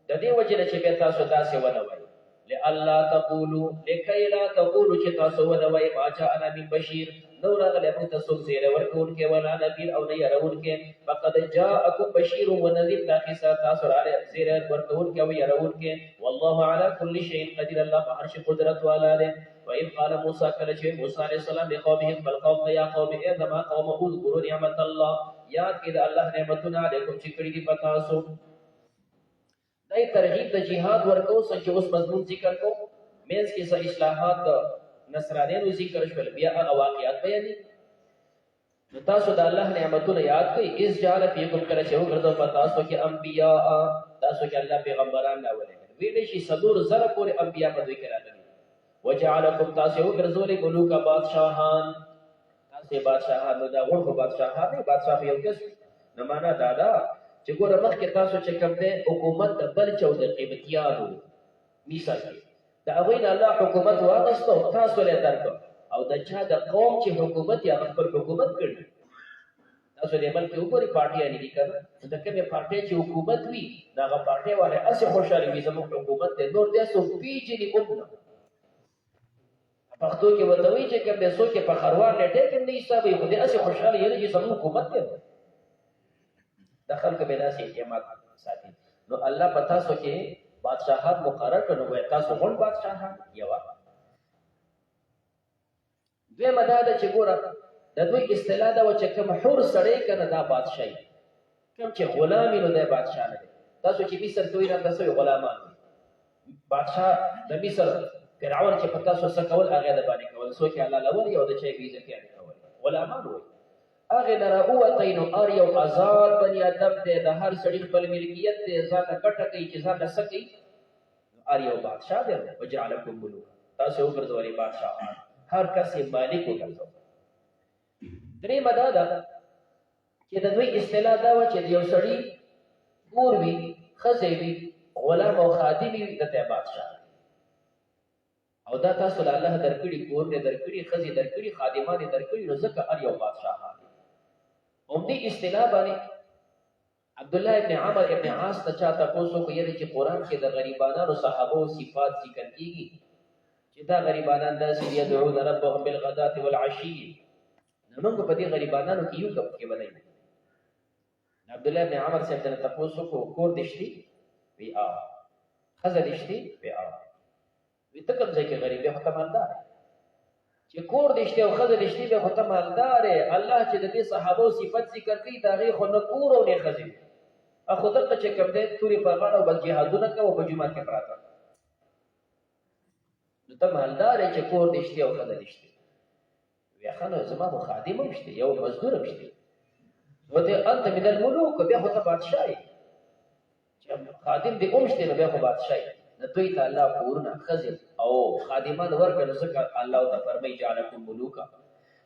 د دې وجې نه چې بیا تاسو داسې ونه وایي، لئلا تقولوا، لکۍ لا تقولوا، چې تاسو ونه وایي ما جاءنا من بشیر، نو راغلی موږ ته څوک زیری ورکوونکی، ولا نذیر، او نه یروونکی. فقد جاءکم بشیر ونذیر، تاکي سره تاسو راغلی زیری ورکوونکی او یروونکی. والله علی کل شیء قدیر، الله په هر شي قدرت والا دی. وإذ قال موسى، کله چې موسی علیه السلام لقومه، خپل قوم ته، یا قوم، ای زما قوم، اذکروا نعمت الله، یاد کړئ د الله نعمتونه علیکم چې کړي دي په تاسو. دا ترغیب د جهاد ورکو. څنګه چې اوس مضمون ذکر کو، منځ کې څه اصلاحات د نصرانیانو ذکر شول، بیا هغه واقعات بیانې. نو تاسو د الله نعمتونه یاد کړئ. اذ جعل فیکم، کله چې وګرځو په تاسو کې انبیاء، تاسو کې الله پیغمبران راولېږل. ویلی شي 4,000 پورې انبیا په دوی کې راغلي. وجعلکم، تاسو وګرځولې ملوکا، بادشاهان، تاسې بادشاهان. نو دا غوړ خو بادشاهان دی، بادشاه خو یو کس. نو معنا دا ده چې ګوره مخکې تاسو چې کوم دی حکومت د بلچ او د قیمتیانو مثال کې، د هغوی نه الله حکومت واخیسته او تاسو له درکړ، او د چا د قوم چې حکومت یا خپل حکومت کړي. تاسو دې ملک کې وګورئ پارټیانې دي که نه، د کومې پارټۍ چې حکومت وي د هغه پارټۍ والے هسې خوشحالي وي زموږ حکومت دی، نور دې څوک پېژني هم نه. پښتو کې ورته وایي چې کوم دی څوک یې په خروار نیټۍ کې هم نه حسابوي، خو دې هسې خوشحاله یعنې چې زموږ حکومت دی. د خلکو به داسې اعتماد ساتي. نو الله په تاسو کې بادشاهان مقرر کړ، نو وایي تاسو غوڼ بادشاهان. یوه دویمه دا ده چې ګوره د دوی اصطلاح دا وه چې کوم حور سړی که نه دا بادشاهي، کوم چې غلام وي نو دی بادشاه نه دی. تاسو چې مصر کې وایي همداسې وایي غلامان وي. بادشاه د مصر فرعون چې په تاسو څه کول هغې د باندې کول، څوک یې حلالول او د چا یې بېعزتیانې کول، غلامان وایي. هغې نه راووتی نو هر یو آزاد بني ادم دی، د هر سړي خپل ملکیت دی، ځان ته ګټه کوي چې ځان له څه کوي، هر یو بادشاه دی. وجعلکم ملوکا، تاسو وګرځولې بادشاهان، هر کس یې مالک وګرځو. درېیمه دا ده چې د دوی اصطلاح دا وه چې د یو سړي کور وي، ښځې وي، غلام او خادم وي، دته بادشاه. او دا تاسو له الله درکړي، کور دې درکړي، ښځې درکړي، خادمان یې درکړي، نو ځکه هر یو بادشاهان. همدې اصطلاح باندې عبدالله ابن عمر ابن عاص ته چا تپوس وکړو، یعنې چې قرآن کې د غریبانانو صحابو صفات ذکر کېږي چې دا غریبانان داسې دي یدعون ربهم بالغداة والعشي. نو موږ په دې غریبانانو کې یو کې به نه یو. عبدالله ابن عمر صاحب ته تپوس وکړو کور دې شتې؟ وی ښځه دې شتې؟ وی وي ته کوم ځای کې غریب یې خو ته مالدار چې کور دې شته او ښځه دې شته بیا خو ته مالدار یې الله چې د دې صحابو صفت ذکر کوي د هغې خو نه کور او نه ښځې خو دلته چې کوم دی تورې په غاړه او بس جهادونه کوه په جومات کې پراته نو ته مالدار یې چې کور دې شته او ښځه دې شته وی ښه نو زما خو خادم هم شته یو مزدور هم شته نو دې انت من الملوک بیا خو ته بادشاه یې چې خادم دې هم شته نو بیا خو بادشاه یې نو دوی ته الله کورونه ښځې او خادمان ورکړل ځکه الله ته فرمایي جعلکم ملوکا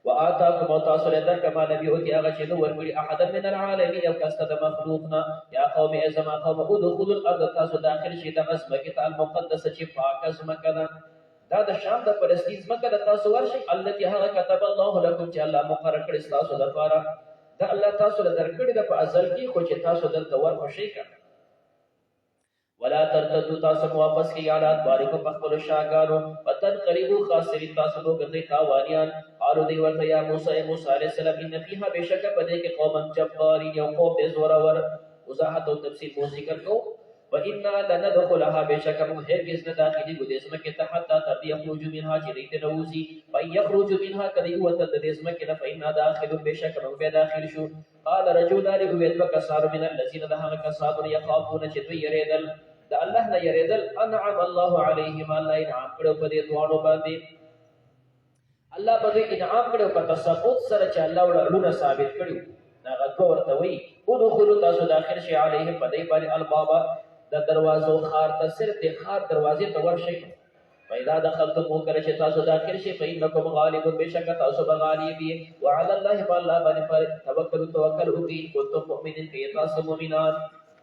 وآتاكم وتاسو له درک ما نبی او تی هغه چې نو ورکړي احد من العالمین او کاسته د مخلوقنا یا قوم ازما قوم ادخلوا الارض تاسو داخل شي د مسمکه المقدسه چې پاکه زمکه ده دا د شام د فلسطین زمکه د تاسو ورشي التي هغه كتب الله لكم چې الله مقرر کړی تاسو لپاره دا الله تاسو له درکړي د په ازل کې خو چې تاسو دلته ورخوشي کړئ ولا ترتدوا تاسو واپس کی یادات باریکو پخپلو شاګانو وطن قریبو خاصری تاسو نو ګرځي تاوانیان قالو دی ورته یا موسی علیہ السلام ان فیها بشک پدې کې قوم جبارین یو قوم زورور وضاحت او تفصیل مو ذکر کو و انا لندخلها بشک من هرگز نه داخلي ګو دې اسمه کې تحت تر يخرج منها چې دې نوزي فای يخرج منها کدی وت دې اسمه کې نه فإنا داخل بشک من به داخل شو قال رجلان وكسار من الذين ذهب كساب يخافون چې دوی يريدل دا الله نه يريدل انعم الله عليهم الله انعام کړو په دې دوانو باندې الله په دې انعام کړو په تسقط سره چې الله ولونه ثابت کړو دا غو ورته وي ادخلوا تاسو داخل شي عليهم په دې باندې البابا د دروازو خار ته صرف د خار دروازې ته ورشي پیدا دخلتم وکړه چې تاسو داخل شي فإنكم غالبون بشک تاسو غالب یې وعلى الله بالله باندې توکل وکړئ کوتم مؤمنین کې تاسو مؤمنان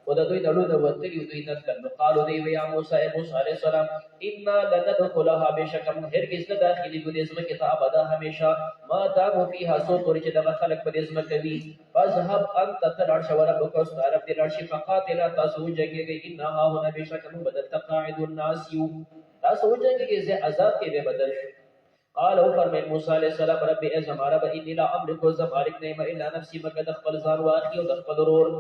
ودا دوی دړو د وتلی دوی نه کړه قالو دی یا موسی علیہ السلام ان لندخلها بشک من هرگز نه داخلي ګل اسمه کې ابدا همیشه ما دامو فيها سو پورې چې د خلق په اسمه کوي فذهب انت تلار شورا بکوس طرف دی لارشي فقاتل تاسو جنگي انها هنا بشک من بدل تقاعد الناس یو تاسو جنگي زه عذاب کې به بدل شي قال او فرمای موسی علیہ السلام رب ازم رب انی لا املك زمالک نعم الا نفسي مکه د خپل ځان واخی او د خپل ورور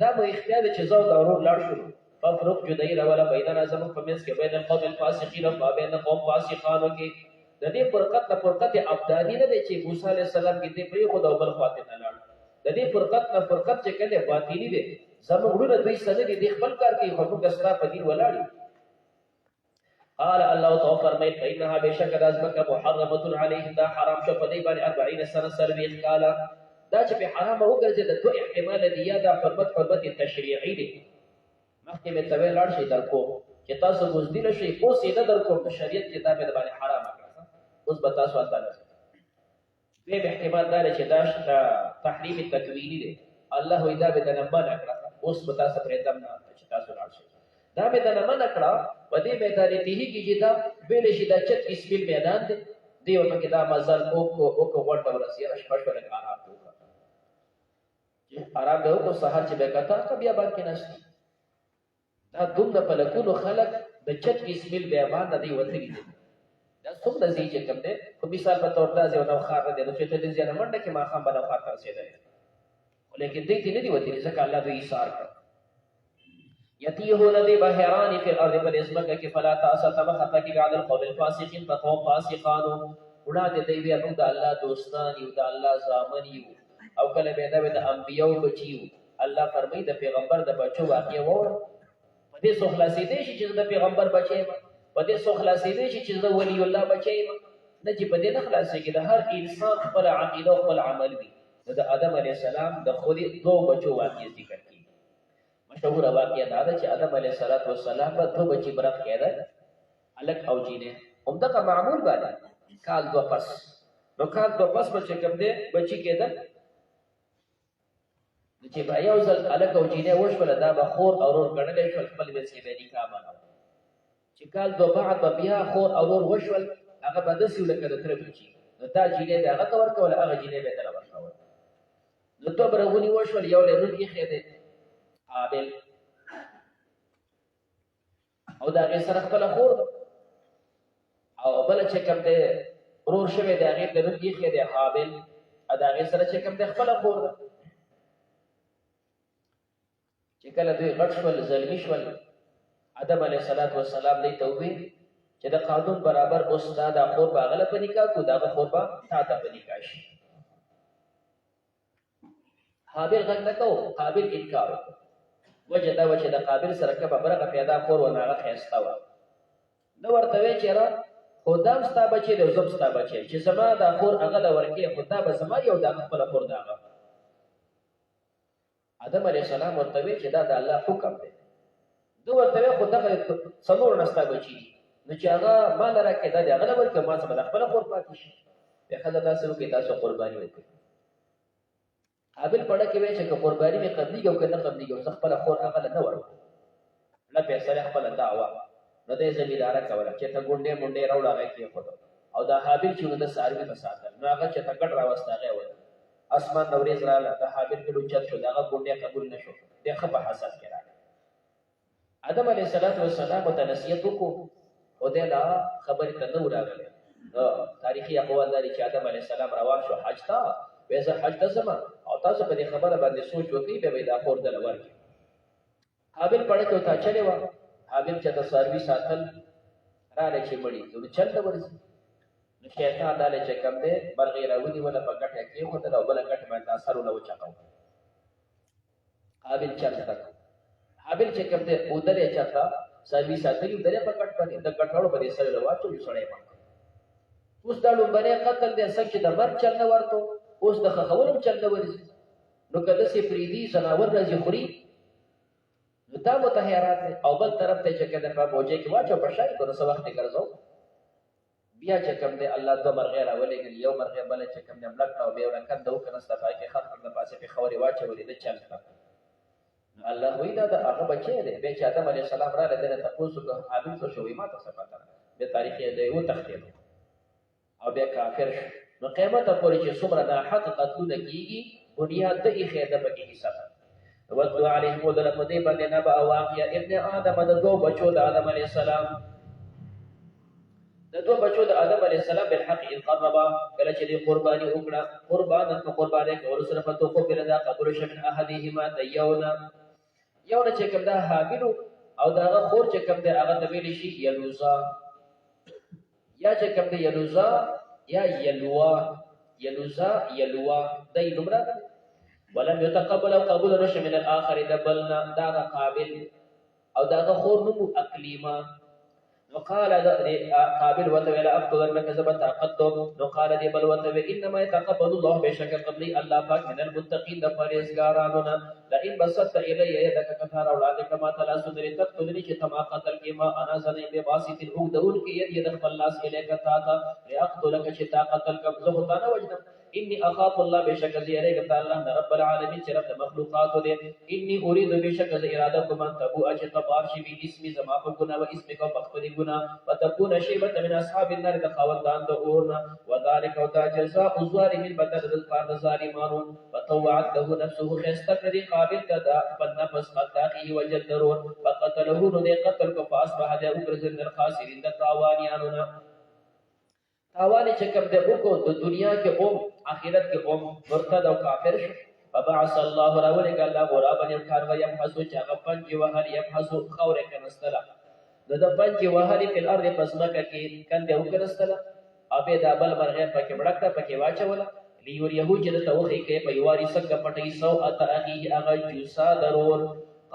دا مو اختیار چې زو دا ورور لاړ شو ففرق جدیر ولا بیننا زمو فمنس کې بین القوم الفاسقین او بین قوم فاسقانو کې د دې فرقت نه فرقت ابدانی نه دی چې موسی علیہ السلام کې دې پری خو د بل خاطر نه لاړ د دې فرقت نه فرقت چې کله باطینی دی زمو ورونه دوی سره دې خپل کار کوي خو موږ سره په دین ولاړ قال الله تعالی فرمایي فإنها بشک ازمک محرمه علیهم دا حرام شو په دې باندې 40 سنه سروي قال دا چې په حرام وګرځي د دوه احتمال دی یا دا حرمت تشریعي دی مخکې به توی لاړ شي درکو چې تاسو بوزدل شي او سیده درکو په شریعت کې دا به باندې حرام کړه اوس به تاسو تعالی به احتمال دا چې دا تحریم تکوینی دی الله اذا به نه منع کړه اوس به تاسو پرې دم نه چې تاسو لاړ شي دا به نه منع کړه په دې میدان ته کې چې دا ویل شي دا چې اسمیل میدان دی دیو پکې دا مزل او وړ ورسې شپږ ورځې آرام آرام به کو سحر چې به کتا بیا باندې نشي دا دومره په لکونو خلق د چت اسمیل بیان نه دی وته دي دا څومره زی چې کوم دی په مثال په تور دا ځو نو خار دی نو چې ته دې ځنه منډه کې ما خام بنا خار ته رسیدای لیکن دې کې نه دی وته ځکه الله دوی ایثار کړ یتیهون دی بهران فی الارض بالاسمک کې فلا تاسط مخطا کې بعد القوم الفاسقین فقوم فاسقانو وړاندې دی بیا موږ د الله دوستان یو د الله زامن یو او کله به دا د انبیو بچیو الله فرمایي د پیغمبر د بچو واقع وور په دې سو خلاصې دي چې د پیغمبر بچي په دې سو خلاصې دي چې د ولی الله بچي نه چې په دې نه خلاصې کې د هر انسان خپل عقیده او خپل عمل وي د آدم علی السلام د خودي دوه بچو واقع ذکر کی مشهور واقعه دا چې آدم علیه السلام په دوه بچي برخ کېده الک او جینه همدغه معمول باندې کال دو پس نو کال دو پس په کوم دې بچي کېده چې با یو ځل الک او جینه وشول دا به خور او ورور ګڼل شو خپل وسې به نکاح باندې چې کال دو بعد بیا خور او ورور وشول هغه به د سیول کده تر بچي نو تا جینه به هغه تور کول هغه جینه به تر ورکول نو تو برغونی وشول یو له نور کې خېده حابل او دا غي سره خپل خور او بل چې کوم دې ورور شوی دا غي د نور کې خېده حابل ادا غي سره چې کوم دې خپل خور چې کله دوی غټ شول ظلمی شول آدم علیه السلام دې توبې چې چې د قانون برابر اوس دا خور به هغه له په نکاح کو دغه خور به تا ته په نکاح شي. حابل غږ نه کو، قابل انکار وکړ. وجه دا و چې د قابل سره کومه برغه پیدا کور ونه هغه ښایسته وه. نه ورته وایي چې یاره خو دا هم ستا بچی دی او زه هم ستا بچی چې زما دا خور هغه له ورکې خو دا به زما یو د هغه خپله خور د هغه. آدم علیه السلام ورته وایي چې دا د الله حکم دی. ده ورته وایي خو دغه څلور نه ستا بچي دي نو چې هغه ما له راکړې دا د هغه له ورکړه ما څه به د خپله خور پاتې شي. بیا ښځه داسې وکړي تاسو قرباني وکړئ. حابل پړه کې وایي چې که قرباني مې قبلېږي او که نه قبلېږي او زه خپله خور هغه له نه ورکړم. نه فیصله خپله دا وه نو دی زمینداره کوله چې ته ګونډې مونډې راوړه هغه یې کېښوده او دا حابل چې نو د څاروي به ساتل نو هغه چې ته ګډ راوسته هغه یې وله. اسمان نه ورېځ راغله د حابل ګډ اوچت شو د هغه ګونډې قبول نه شو دی ښه په حسد کې راغی. آدم علیه السلام ورته نصیحت وکړو خو دی لا خبرې ته نه و راغلی. تاریخي اقوال دا دي چې آدم علیه السلام روان شو حج ته وایي زه حج ته ځم او تاسو په دې خبره باندې سوچ وکړئ بیا به یې دا خور دله ورکړي. حابل پړه کې ورته اچلې وه. حابل چې د څاروي ساتل راغلی چې مړي نو چل ته ورځي نو شیطان راغلی چې کوم دی مرغۍ راونیوله په ګټه یې کېښودله او بله ګټه باندې دا سر ونه وچغو. حابل چل زده کړ. حابل چې کوم دی اودل یې چاته څاروي ساتلي ودل یې په ګټ باندې د ګټاړو به دې سړی له واچوي سړی یې مړ کړ. اوس دا لومبنی قتل دی څنګه چې د مرګ چل نه ورته اوس د ښخولو هم چل نه ورځي نو که داسې پرېږدي ځناور راځي خوري نو دا مو ته حیران دی. او بل طرف ته چې که په بوجۍ کې واچو په شا کړو څه وخت یې ګرځو بیا چې کوم دی الله دوه مرغۍ راولېږلي یو مرغۍ بله چې کوم دی مړه کړه او بیا یې ورکن د وکړه نسته پای کې خښ کړ د پاسې پېښور یې واچولې ده چل کړه. نو الله وایي دا د هغه بچی دی. بیا چې آدم علیه السلام راغلی دی نه تپوس وکړه حابل څه شو وایي ما ته څه پته نه. بیا تاریخ یې دی وتښتېدو او بیا کافر شو. نو قیامته پورې چې څومره ناحقه قتلونه کېږي بنیاد ته ایښی ده پکې حساب. واتلو علیهم ودله په دې باندې نبأ واقعه ابن آدم د دوه بچو د آدم علیه السلام د دوه بچو د آدم علیه السلام بالحق اذ قربا کله چې دې قرباني وکړه قربانا په قربانۍ کولو سره فتقبل دا قبول شو من احدهما د یو نه چې کوم دا حابل او د هغه خور چې کوم دی هغه ته ویلی شي یلوزا یا چې کوم دی یلوزا یا یلوا دای نمره ولم يتقبل او قبول نشه من الاخر دبلنا دا قابل او دا خور نمو اقلیما. نو قال قابل وتویل اقتلنك زبت تقدم نو قال دی بل وتوی انما يتقبل الله بشکل قبلی الله پاک من المتقین د پرهیزګارانو نه. لئن بسطت الی یدک کثار اولاد کما تلا سدری تقتلنی چې تما قتل کما انا زنی بباسط العقدون کی ید ید خپل لاس الیک تا تا لاقتلک چې تا قتل کم زهتانه وجنم انی اخاف الله بشک زیریګ الله رب العالمین چې رب مخلوقات دې انی اريد بشک ز اراده کوم تبو اچ تباب شی بی اسم زما په ګنا و اسم کو بخپل ګنا وتكون شیبه من اصحاب النار د خاوندان د اورنا وذالک او دا جزاء الظالمین بدل د کار ظالمانو وتوعد له نفسه خستقری قابل کدا فنفس قطعه وجدرون فقتله نو قتل کو فاصبح د اوګرزن الخاسرین د تاوانیانو تاوانی چې کوم د وکړو د دنیا کې آخرت کې مرتد او کافر شو. فبعث الله راولېږه الله غرابا یو کاروه یبحثو چې هغه پنجې وهل یبحثو خاوره یې کنستله د ده پنجې وهلې فی الارض په ځمکه کې کندې وکنستله او بیا دا بل مرغۍ پکې مړه کړه پکې واچوله لیوریهو چې دته وښیي کوي په یواري څنګه پټوي سوءة اخیه هغه جوسا درور.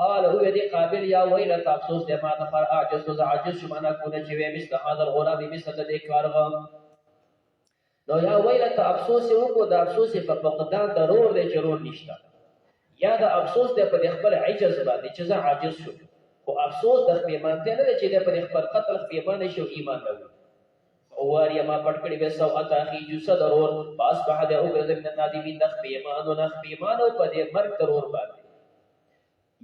قال هو دې قابل یا ویلة افسوس دی ما ته پر عاجز زه عاجز شم ان اکونه چې وی مثل هذا الغلام مثل د دې کارغه نو یا ویلة افسوس وکړو د افسوس په فقدان ضرور دی چې رور نشته یا د افسوس دی په خپل عجز باندې چې زه عاجز شم خو افسوس د خپېمانتیا نه دی چې دی په خپل قتل خپېمانه شي او ایمان نه وي. واریا ما پټ کړي به سوءة اخی جوسه ضرور فاصبح دی وګرځي من النادمین د خپېمانو نه خپېمانو په دې مرګ ضرور باندې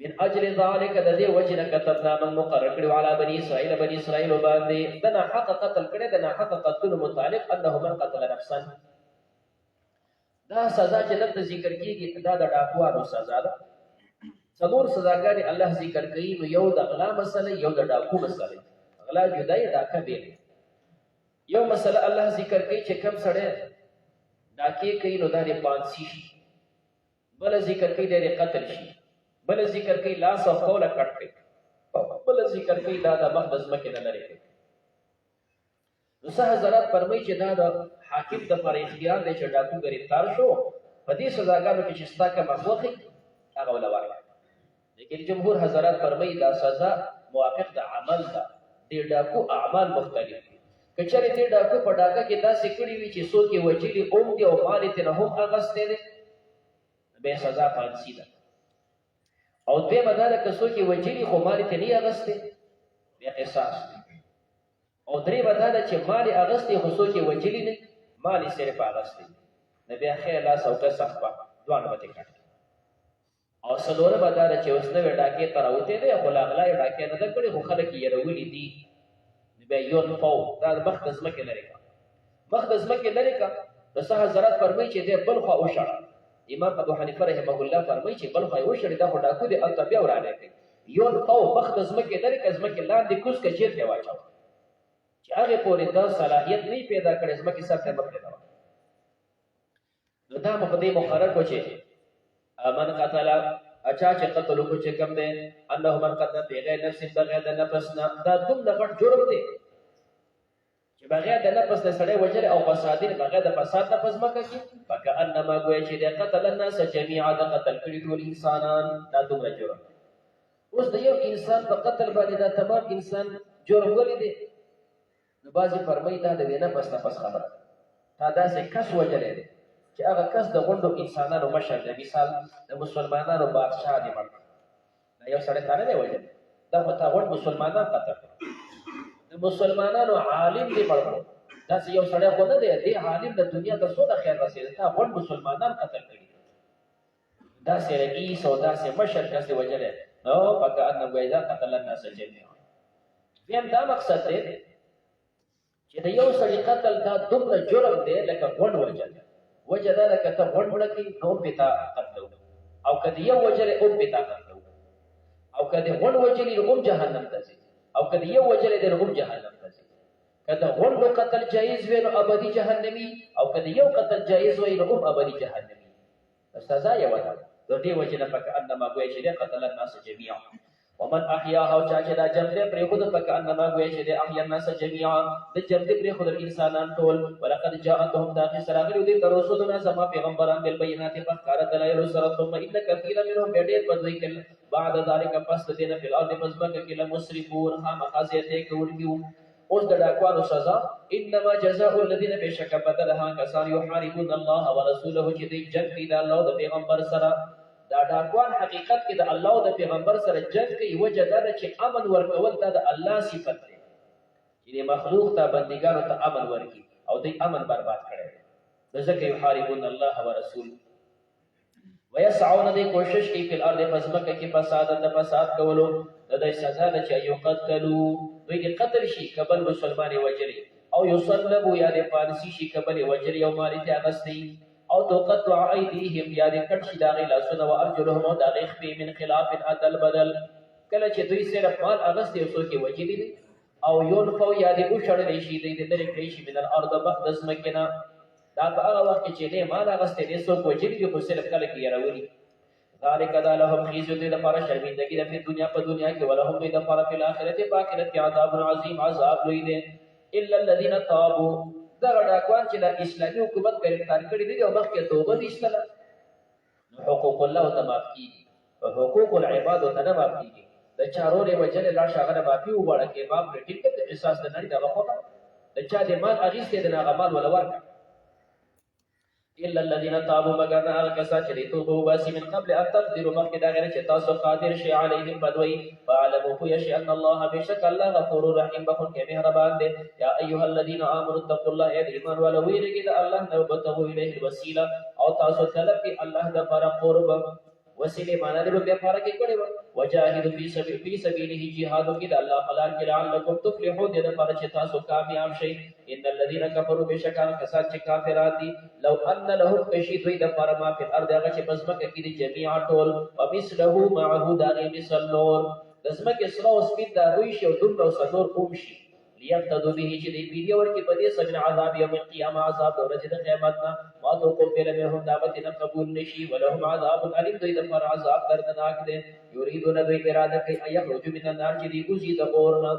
من اجل ذلك د دې وجه كتبنا من مقرر کړو علی بني اسرائیل باندې دنا حق قتل کړي دنا حق قتل متعلق انه من قتل نفسا دا سزا چې دلته ذکر کیږي دا د ډاکوانو سزا ده. څلور سزاګانې الله ذکر کوي نو یو د غلا مسله یو د ډاکو مسله غلا جدای ډاکه دی. یو مسله الله ذکر کوي چې کم سړی ډاکې کوي نو دا د پانسی شي بل ذکر کوي د قتل شي بل ذکر کوي لاس او قوله کټ کوي بل ذکر کوي دا د مخ د ځمکې نه لرې کوي. نو څه حضرات فرمایي چې دا د حاکم د پر اختیار دی چې ډاکو گرفتار شو په دې سزاګانو کې چې ستا کومه خوښي هغه ولا ورکړه. لیکن جمهور حضرات فرمایي دا سزا موافق د عمل ده، د ډاکو اعمال مختلف دي. که چېرې دې ډاکو په ډاکه کې داسې کړي وي چې څوک یې وجلي اوم دي او مال یې ترې هم اخیستی دی بیا سزا فانسي ده. او دویمه دا ده که څوک یې وجلي خو مال یې ترې نه اخیستی بیا قصاص دی. او دریمه دا ده چې مال یې اخیستی خو څوک یې وجلي نه مال یې صرف اخیستی نو بیا خیر لاس او کس اخوا دواړه به ترې کټ. او څلورمه دا ده چې اوس نوې ډاکې ته راوتی دی خو لا غلا یې ډاکې نه ده کړې خو خلک یې یېرولي دي بیا یونفو دا مخ د ځمکې لرې کړه. مخ د ځمکې لرې کړه نو څه حضرات فرمایي چې دی بل خوا وشړه. امام ابو حنیفه رحمه الله فرمایي چې بل خوا یې وشړې دا خو ډاکو دی هلته بیا ورانی کوي. یونفو مخ د ځمکې لرې کړه ځمکې لاندې کوز که جیب ته واچوه چې هغې پورې دا صلاحیت نه پیدا کړی ځمکې سر ته مه پرېږدوه. نو دا مو په دې مقرر کړو چې من قتل اچھا چې قتل وکړو چې کوم دی انه من قتل بغیر نفس بغیر د نفس نه دا دومره غټ جرم دی چې بغیر د نفس نه سړی وژلی او فسادین بغیر د فساد نه په ځمکه کې فکأنما ګویا چې دی قتل الناس جمیعا د قتل کړي ټول انسانان دا دومره جرم. اوس د یو انسان په قتل باندې دا تمام انسان جرم ولې دی؟ نو بعضې فرمایي دا د دې نفس نه پس خبره ده. تا داسې کس وژلی دی چې هغه کس د غونډو انسانانو مشر دی، مثال د مسلمانانو بادشاه دی مړ دا یو سړی تا نه دی وژلی دا خو تا غونډ مسلمانان قتل کړي. د مسلمانانو عالم دی مړ کړو داسې یو سړی خو نه دی دې عالم د دنیا ته څونه خیر رسېده تا غونډ مسلمانان قتل کړي داسې رئیس او داسې مشر کس دی وژلی نو فکأنما اذا قتل الناس جميعا. دویم دا مقصد دی چې د یو سړي قتل دا دومره جرم دی لکه غونډ وژل. وجه دا ده که ته غونډ مړه کړي نو هم پې تا قتلو او که د یو وژلی هم پې تا قتلو او که د غونډ وژلي نو هم جهنم ته ځي او که د یو وژلی دی نو هم جهنم ته ځي. که د غونډو قتل جایز وي نو ابدي جهنمي او که د یو قتل جایز وي نو هم ابدي جهنمي. سزا یوه ده. د دې وجې نه فکأنما ګویا چې دی قتل الناس جمیعا ومن احیاها او چا چې دا جم دی پرېښود فکأنما ګویا چې دی احیا الناس جمیعا د جم دی پرېښودل انسانان ټول. ولقد جاءتهم دا قصه راغلي دوی ته رسولنا زما پیغمبران بالبینات په ښکاره دلایلو سره ثم ان کثیرا منهم بیا ډېر په دوی کې بعد ذلک پس د دې نه فی الارض په ځمکه کې لمسرفون خامخا زیاتې کوونکي وو. اوس د ډاکوانو سزا انما جزاء الذین بېشکه بدل هغه کسان یحاربون الله ورسوله چې دوی جنګ کوي د الله او د پیغمبر سره. دا ډاکوان حقیقت کې د الله او د پیغمبر سره جنګ کوي. وجه دا ده چې امن ورکول دا د الله صفت دی چې مخلوق ته بندګانو ته امن ورکړي او دوی امن برباد کړی دی. نو ځکه یحاربون الله ورسوله ویسعون دی کوشش کوي په الارض په ځمکه کې فساد د فساد کولو. د دوی سزا ده چې یقتلوا دوی دې قتل شي که بل مسلمان یې وژلي او یصلبوا یا دې فارسي شي که بل یې وژلي او مال یې اخیستی او تقطع ایدیهم یا دې کټ شي د هغې لاسونه و ارجلهم او د هغې خپې من خلاف عدل بدل. کله چې دوی صرف مال اخیستی او څوک یې وژلي دي او یونفو یا دې وشړلی شي دوی دې لرې کړی شي من الارض مخ د ځمکې نه. دا په هغه وخت کې چې دې مال اخیستی دې څوک وژلي دي خو صرف کله کې یې ذلك دا لهم خزي دوی دپاره شرمندګي ده په دنیا کې ولهم دوی دپاره په آخرت په آخرت کې عذاب عظیم عذاب لوی دی. الا الذين تابوا دغه ډاکوان چې د اسلامي حکومت ګرفتار کړي دي او مخکې توبه دي ایستله نو حقوق الله ته معاف کېږي او حقوق العباد ته نه معاف کېږي. د چا رول یې وژلی لاړ شه هغه نه معافي وغواړه کې معاف کړې ټیک ده قصاص د نړۍ دغه خوښه د چا د مال اخیستی دی نو هغه مال وله ورکړه. الا الذين تابوا مگر هغه کسان چې دوی توبه وباسي من قبل ان تقدروا مخکې د هغې نه چې تاسو قادر شئ علیهم بدوی فاعلموا پوه شئ ان الله بېشک الله غفور رحیم بخښونکی مهربان دی. یا ایها الذین آمنوا اتقوا الله ای د ایمان والا ویرېږئ د الله نه وابتغوا الیه الوسیله او تاسو طلب کړئ الله دپاره قرب وسیلې معنا دې په لپاره کې کړې وه وجاهدوا فی سبیله جهاد وکړئ د الله په لار کې لعلکم تفلحون دې دپاره چې تاسو کامیاب شئ. ان الذين كفروا بشکا کسان چې کافران دي لو ان لهم کشي دوی دپاره ما فی الارض هغه چې په ځمکه کې دي جمیعا ټول ومثله معه د هغې مثل نور د ځمکې سره او سپین د هغوی شي او دومره او څلور اوم شي لیقتدوا به چې دوی فدیه ورکړي په دې سره من عذاب یوم القیامه عذاب د ورځې د قیامت نه ما تقبل منهم دا به نه قبول نشي ولهم عذاب علیم دوی دپاره عذاب دردناک دی. یریدون دوی اراده کوي ان یخرجوا من النار چې دوی وځي د اور نه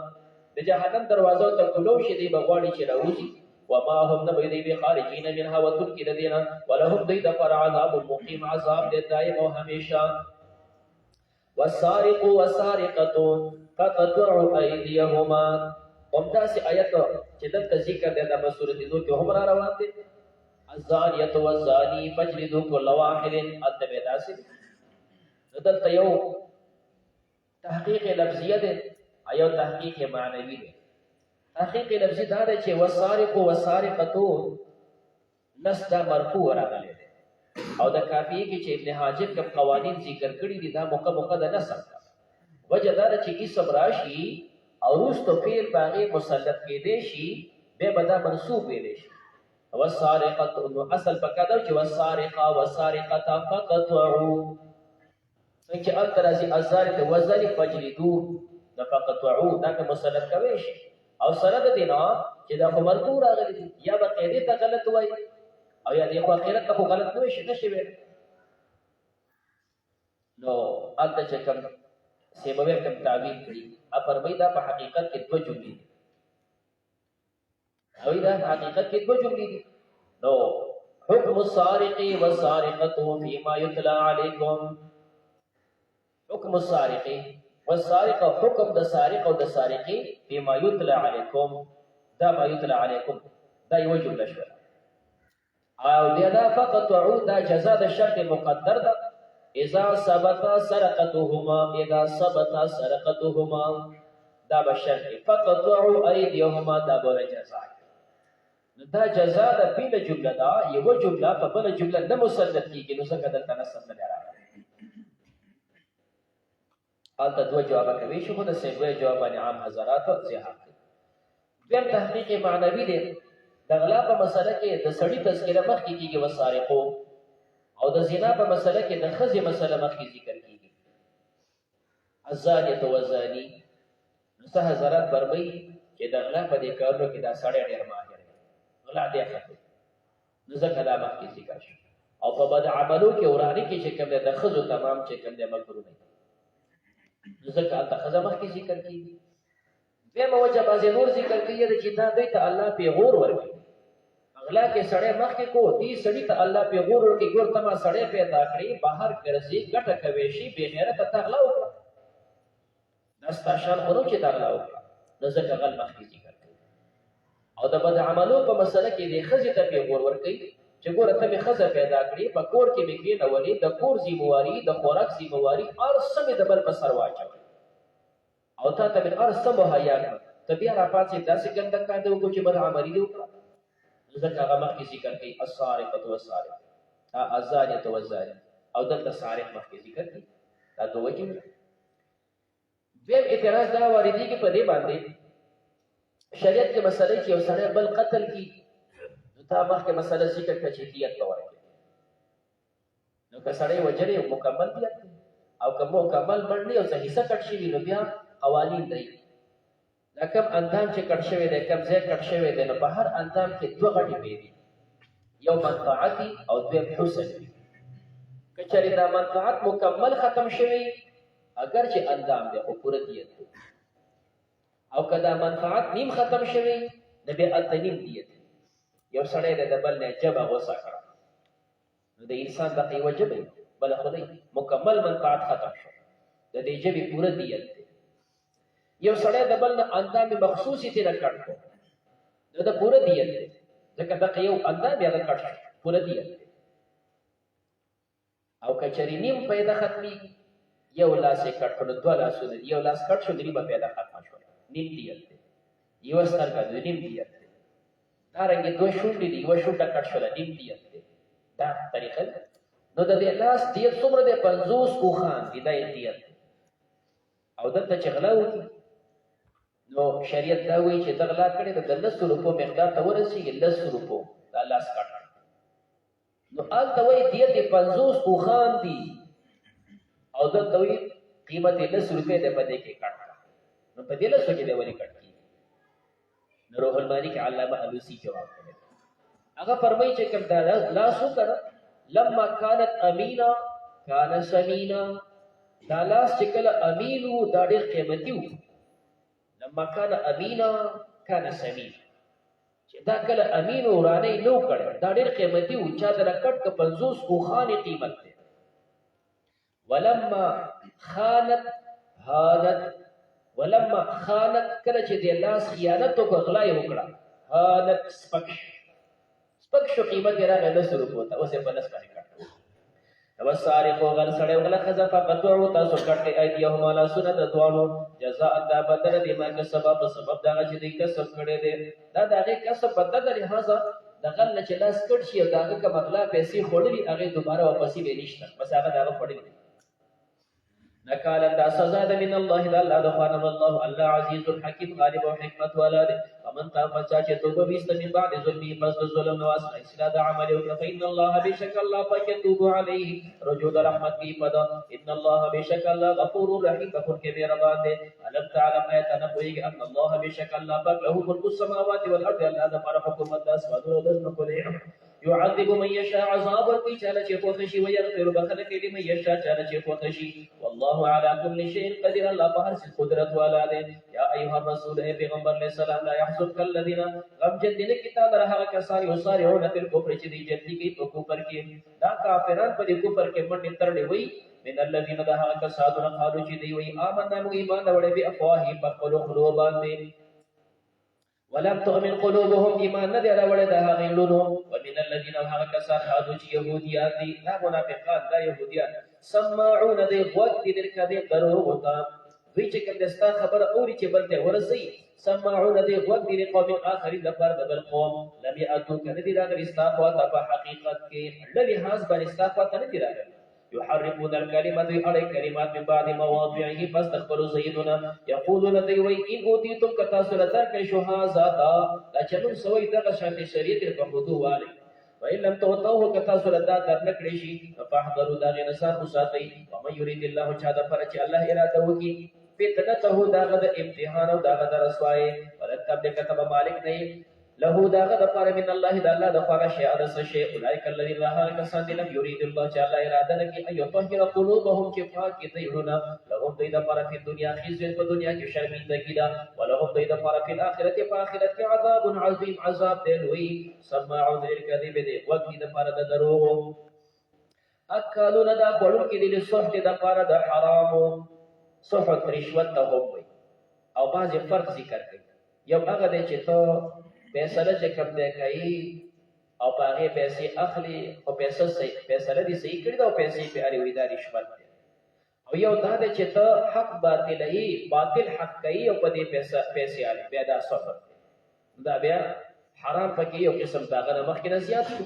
د جهنم دروازه ته کولو شي دی بغواړي چې راوځي وما هم نبي دی بخارجین منها وترکی لدینا ولهم دی دفر عذاب مقیم عذاب دی دائم و همیشه والسارق والسارقة فقطعوا أيديهما همدا سی آیت چې دلته ذکر دی د سورۃ نور کې هم را روان دي الزانیة والزانی فاجلدوا كل واحد ادبه داسې دلته یو تحقیق لفظیه دی ایو تحقیق معنوي دی تحقیق لفظي دا دی چې والسارق والسارقة نص دا مرفوع راغلی دی او د کافیه کې چې ابن حاجب کوم قوانین ذکر کړی دي دا موقع د نصب وجه دا چې اسم راشي او روستو فعل باغی مسلط کېدې شي به بدا منصوب ویلې شي والسارقة نو اصل پکاده چې والسارقة والسارقة فقطعوا څنګه الترازی الزارق وزن فجلدو د فقطعوا دا که مسلط کوي شي او سره د دینا چې دا په مرکو راغلي یا به قیدې ته غلط وای او یا دې خو اخرت ته غلط نه شي نشي ویل نو الته چې کوم سیموي کوم تعبیر کړی ا فرمای دا په حقیقت کې دوه جملې دي او دا په حقیقت کې دوه جملې دي نو حکم السارق والسارقة فيما يتلى عليكم حکم السارق والسارقة حکم د سارق او د سارقې فيما يتلى عليكم دا ما يتلى عليكم دا یو جمله شو او دا فقط وعود دا جزاء د شرط مقدر ده اذا ثبت سرقتهما دا بشرط فقطعوا ايديهما دا بوله جزاء دا جزاء د بل جمله دا یو جمله په بل جمله نه مسند کیږي نو څنګه دلته نصب نه راغلی البته دوه جواب کوي شو د سیموي جوابانه عام حضرات زیات دیم تحقیق معنوي دی د غلا په مسله کې د سړی تذکره مخ کیږي وسارقو او د زنا په مسله کې د خزي مسله مخ کی ذکر کیږي الزانیه والزانی نو حضرات بربي چې د غلا په دې کارو کې دا سړی ډیر ماهر دی غلا دی خاطر نو ځکه دا مخ کی ذکر شو او په بد عملو کې ورانی کې چې کوم د خزو تمام چې کوم د مکرو نه نو ځکه د خزه مخ کی ذکر کیږي دغه وجه بازي نور ذکر کیږي چې دا دوی ته الله په غور ورکړي اغلا کې سړی مخ کې کو دې سړی ته الله په غور ورکړي ګور تما سړی پیدا کړی بهر ګرځي ګټه کوي شي به غیرت ته غلا وکړه دستا شان خورو چې تغلا وکړه نو ځکه غل مخ کی ذکر کوي او د بد عملو په مسله کې دې خزه ته په غور ورکړي چې ګور ته به خزه پیدا کړی په کور کې به کې نو ولې د کور ذمہواری د خوراک ذمہواری اور سمې د بل په سر واچوي او تا ته به ارسته مهیا کړ ته بیا را پاتې داسې ګنده کار دی وکړو چې بد عملي دی وکړه ځکه هغه مخکې ذکر کوي السارقة والسارق الزانیة والزانی او دلته سارق مخکې ذکر کوي دا دوه جمله دویم اعتراض دا واردېږي په دې باندې شریعت کې مسله چې یو سړی بل قتل کی نو تا مخکې مسله ذکر کړه چې دیت به ورکړي نو که سړی وجلې مکمل دیت او که مکمل مړ او څه حصہ کټ شي نو بیا قوانین دی دا کوم اندام چې کټ شوی دی کوم ځای کټ شوی دی نو په هر اندام کې دوه غټې دي یو منفعتي او دویم حسن کچری دا منفعت مکمل ختم شوی اگر چې اندام دی او پوره دیت او کدا منفعت نیم ختم شوی د بیا التنیم دیت یو سړی د بل نه جبه وسه کړه نو د انسان د قیوه جبه بل خدای مکمل منفعت ختم شو د دې جبه پوره دیت یو سړی د بل نه اندام مخصوصي تیر کړ نو د پوره دیت ځکه د یو اندام بیا د کټ پوره دیت او کچری نیم پیدا ختمي یو لاس کټ کړو دوه لاسونه یو لاس کټ شو درې پیدا ختم شو نیم دیت یو ستر کړو نیم دیت دا رنګ دوه شونډې دی یو شونډه کټ شو نیم دیت دا طریقه نو د دې لاس دیت څومره ده 50 کوخان دی دا دیت او دلته چې غلا وکړي نو شریعت دا وایي چې دغلا کړي د 10 روپو مقدار ته ورسیږي 10 روپو دا لاس کټ نو الته وایي دیت 50 کوخان دی او دلته وایي قیمت 10 روپے ده په دې کې کټ نو په دې له څه کې دی ولې کټ کی نو روح المانی کې علامه الوسی جواب کړی هغه فرمایي چې کوم دا لاس وکړه لما كانت امينه كان سمينا دا لاس چې کله امین وو دا ډېر قیمتي وو لما كان امینا كان سمینا چې دا کله امین ورانه نو کړ دا ډېر قیمتي و چا در کټ ک 50 اوخانه قیمت ده ولما خانت هانت ولما خانت کله چې د لاس خیانت او غلای وکړه هانت سپک شو قیمت یې راغله 100 روپو ته اوسه په لاس باندې کړ نو سارق غل سړی غل خزه فقطعوا تاسو کټه ایدیهم علی سنت دوانو جزاء دا بدل دی ما که سبب دا چې دی کسب کړي دی دا دغه کسب بدل دی لہذا دغه نه چې لاس کټ شي او دغه کوم اغلا پیسې خورلې هغه دوباره واپس به نشته بس هغه دغه خورلې نکالا دا سزا ده من الله دا الله د خوانم الله عزیز الحکیم غالب او حکمت والا ده ومن تاب چا چې توبه وست من بعد ظلمي پس د ظلم نو اصل اصلاح د عمل او فإن الله بشک الله پاک توب علیه رجوع رحمت کی پدا ان الله بشک الله غفور رحیم بخور کې مهربان ده علم تعالی ایت نه کوي ان الله بشک الله پاک له ملک السماوات والارض الله د پر حکومت د اسمانونو او د ځمکو يعذب من يشاء عذاب ورکی چاله چې خوښ شي ويغفر بخنه کې من يشاء چاله چې خوښ شي والله على كل شيء قدير الله په هر څه قدرت والا دی یا ایها الرسول اے پیغمبر علیہ السلام لا يحزنك الذين غم جدن کتاب راه کسان یسارعون فی الكفر چې دی جدي کې په کفر کې دا کافران په کفر کې منډه ترلې وي من الذين ده کسان قالوا چې دی وي آمنا مو ایمان وړي به افواه په قلوب باندې ولم تؤمن قلوبهم ایمان نه دی راوړی د هغې لونو ومن الذین هغه کسان هادو چې یهودیان دي دا منافقان دا یهودیان سماعون دی غوږ دي د کذب دروغو ته دوی چې کوم دستا خبره اوري چې بل ته ورسي سماعون دی غوږ دي د قوم آخرین لپاره د بل قوم لم یاتوک نه دي راغلي ستا خواته په حقیقت کې لحاظ باندې ستا خواته نه دي راغلي يحرفون الكلمة أړي كلمات من بعد مواضعه پس تخبروا زيدنا يقولون دی وی ان اوتیتم کتا سلطر کې شهازا دا چلو سوي دغه شانتي شریعت په خودو والي وإن لم توتوه کتا سلطر در نکړي شي فاحذروا دا غنسان مساتي ومن يريد الله چا د پر چې الله اراده وکي فتنته داغه د امتحان او داغه د رسوای ولن تبلغ كتب مالک نه له داغه د پر من الله د الله د پر شی ادس شی اولئک الذين لا کسان دي لم يريد الله تعالی اراده لکه ايو طاهر قلوبهم چې پاک دیونه لهم د پر په دنیا خزي په دنیا کې شرمندگی ده ولهم د پر په اخرت په اخرت کې عذاب عظیم عذاب دی لوی سماعون للكذب دی وقت د پر د دروغ اکلون دا بړو کې د صحت د پر د حرام صحت رشوت ته وي او باز فرق ذکر کوي یو هغه دی چې ته فیصله چې کوم دی کوي او په هغې پیسې اخلي خو فیصله دې صحیح کړي ده او پیسې پې اړې وي دا رشوت دی او یو دا دی چې ته حق باطلوي باطل حق کوي او په دې پیسې اړې بیا دا صبر دی دا بیا حرام پکې یو قسم د هغه نه مخکې نه زیات شو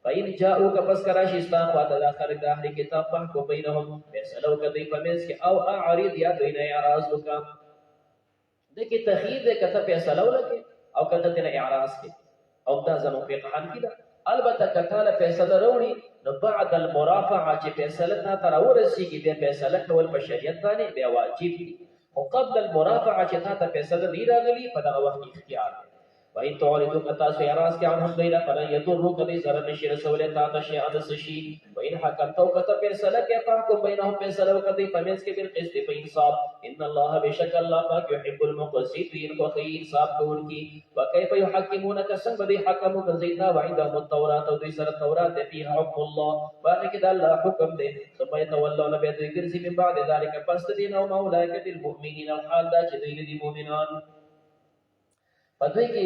فإن جاءوك پس کراشي ستا خواته دا خلک د اهل کتاب فحکم بینهم فیصله وکړه دوی په منځ کې او اعرض یا دوی نه اعراض وکړه دغې تخییر دی که ته فیصله ولکې او کله ته اعراض کې او دا زموږ فقهان کې ده البته کله فیصله وروړي نو بعد المرافعه چې فیصله تا راورسیږي د فیصله کول په شریعت باندې بیا واجب دي او قبل المرافعه چې تا فیصله دی راغلي په دغه وخت اختیار دی وای تعرض کتا سو اعراض کې عنهم دینا فلا يضر کبي ضرر نشي رسول تا شيء عدس شي وان حكمت کتا فیصله کې فحكم بينهم فیصله وکړي پمنس کې بل قسط په انصاف ان الله بشک الله پاک يحب المقسطين وخي انصاف کوونکی وكيف يحكمونك سن بدي حكموا كزينا وعندهم التوراة او دوی سره تورات فيها حكم الله باقي کې الله حکم دی ثم يتولون بيد ګرځي من بعد ذلك پس دین او اولئک المؤمنین الحال دا چې دوی دي مؤمنان پدې کې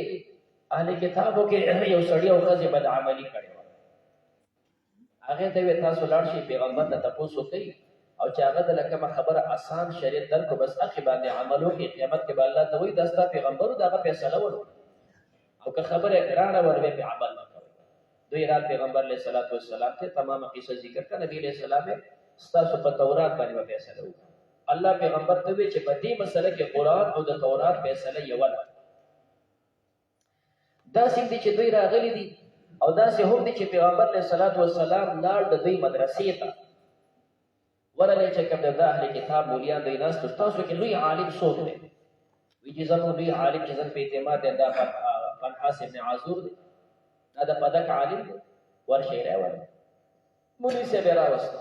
اهل کتابو کې یو سړی او ښځه بد عملی کړې و هغه ته تاسو لاړ شي پیغمبر ته تاسو کوي او چې هغه د لکه خبره آسان شریعت درکو بس اخی باندې عملو کې قیامت کې الله ته وایي داستا پیغمبرو دغه فیصله ورو او که خبره ګرانه ورته په عمل نه کوي دوی رات پیغمبر علیه الصلاۃ والسلام ته تمام قصه ذکر کړه نبی علیہ السلام ستاسو په تورات باندې فیصله وکړه الله پیغمبر ته وی چې په دې مسله کې قرآن او د تورات فیصله یو ده دا سیم دي چې دوی راغلي دي او دا سه هم دي چې پیغمبر علیه الصلاۃ والسلام لاړ د دوی مدرسې ته ورنه چې کوم د اهل کتاب مولیان دوی ناس تاسو کې لوی عالم څوک دی وی چې زموږ لوی عالم چې زن په اعتماد دا پنحاس ابن عازور دی دا د پدک عالم دی ورشي راوړ مولوی سے به راوست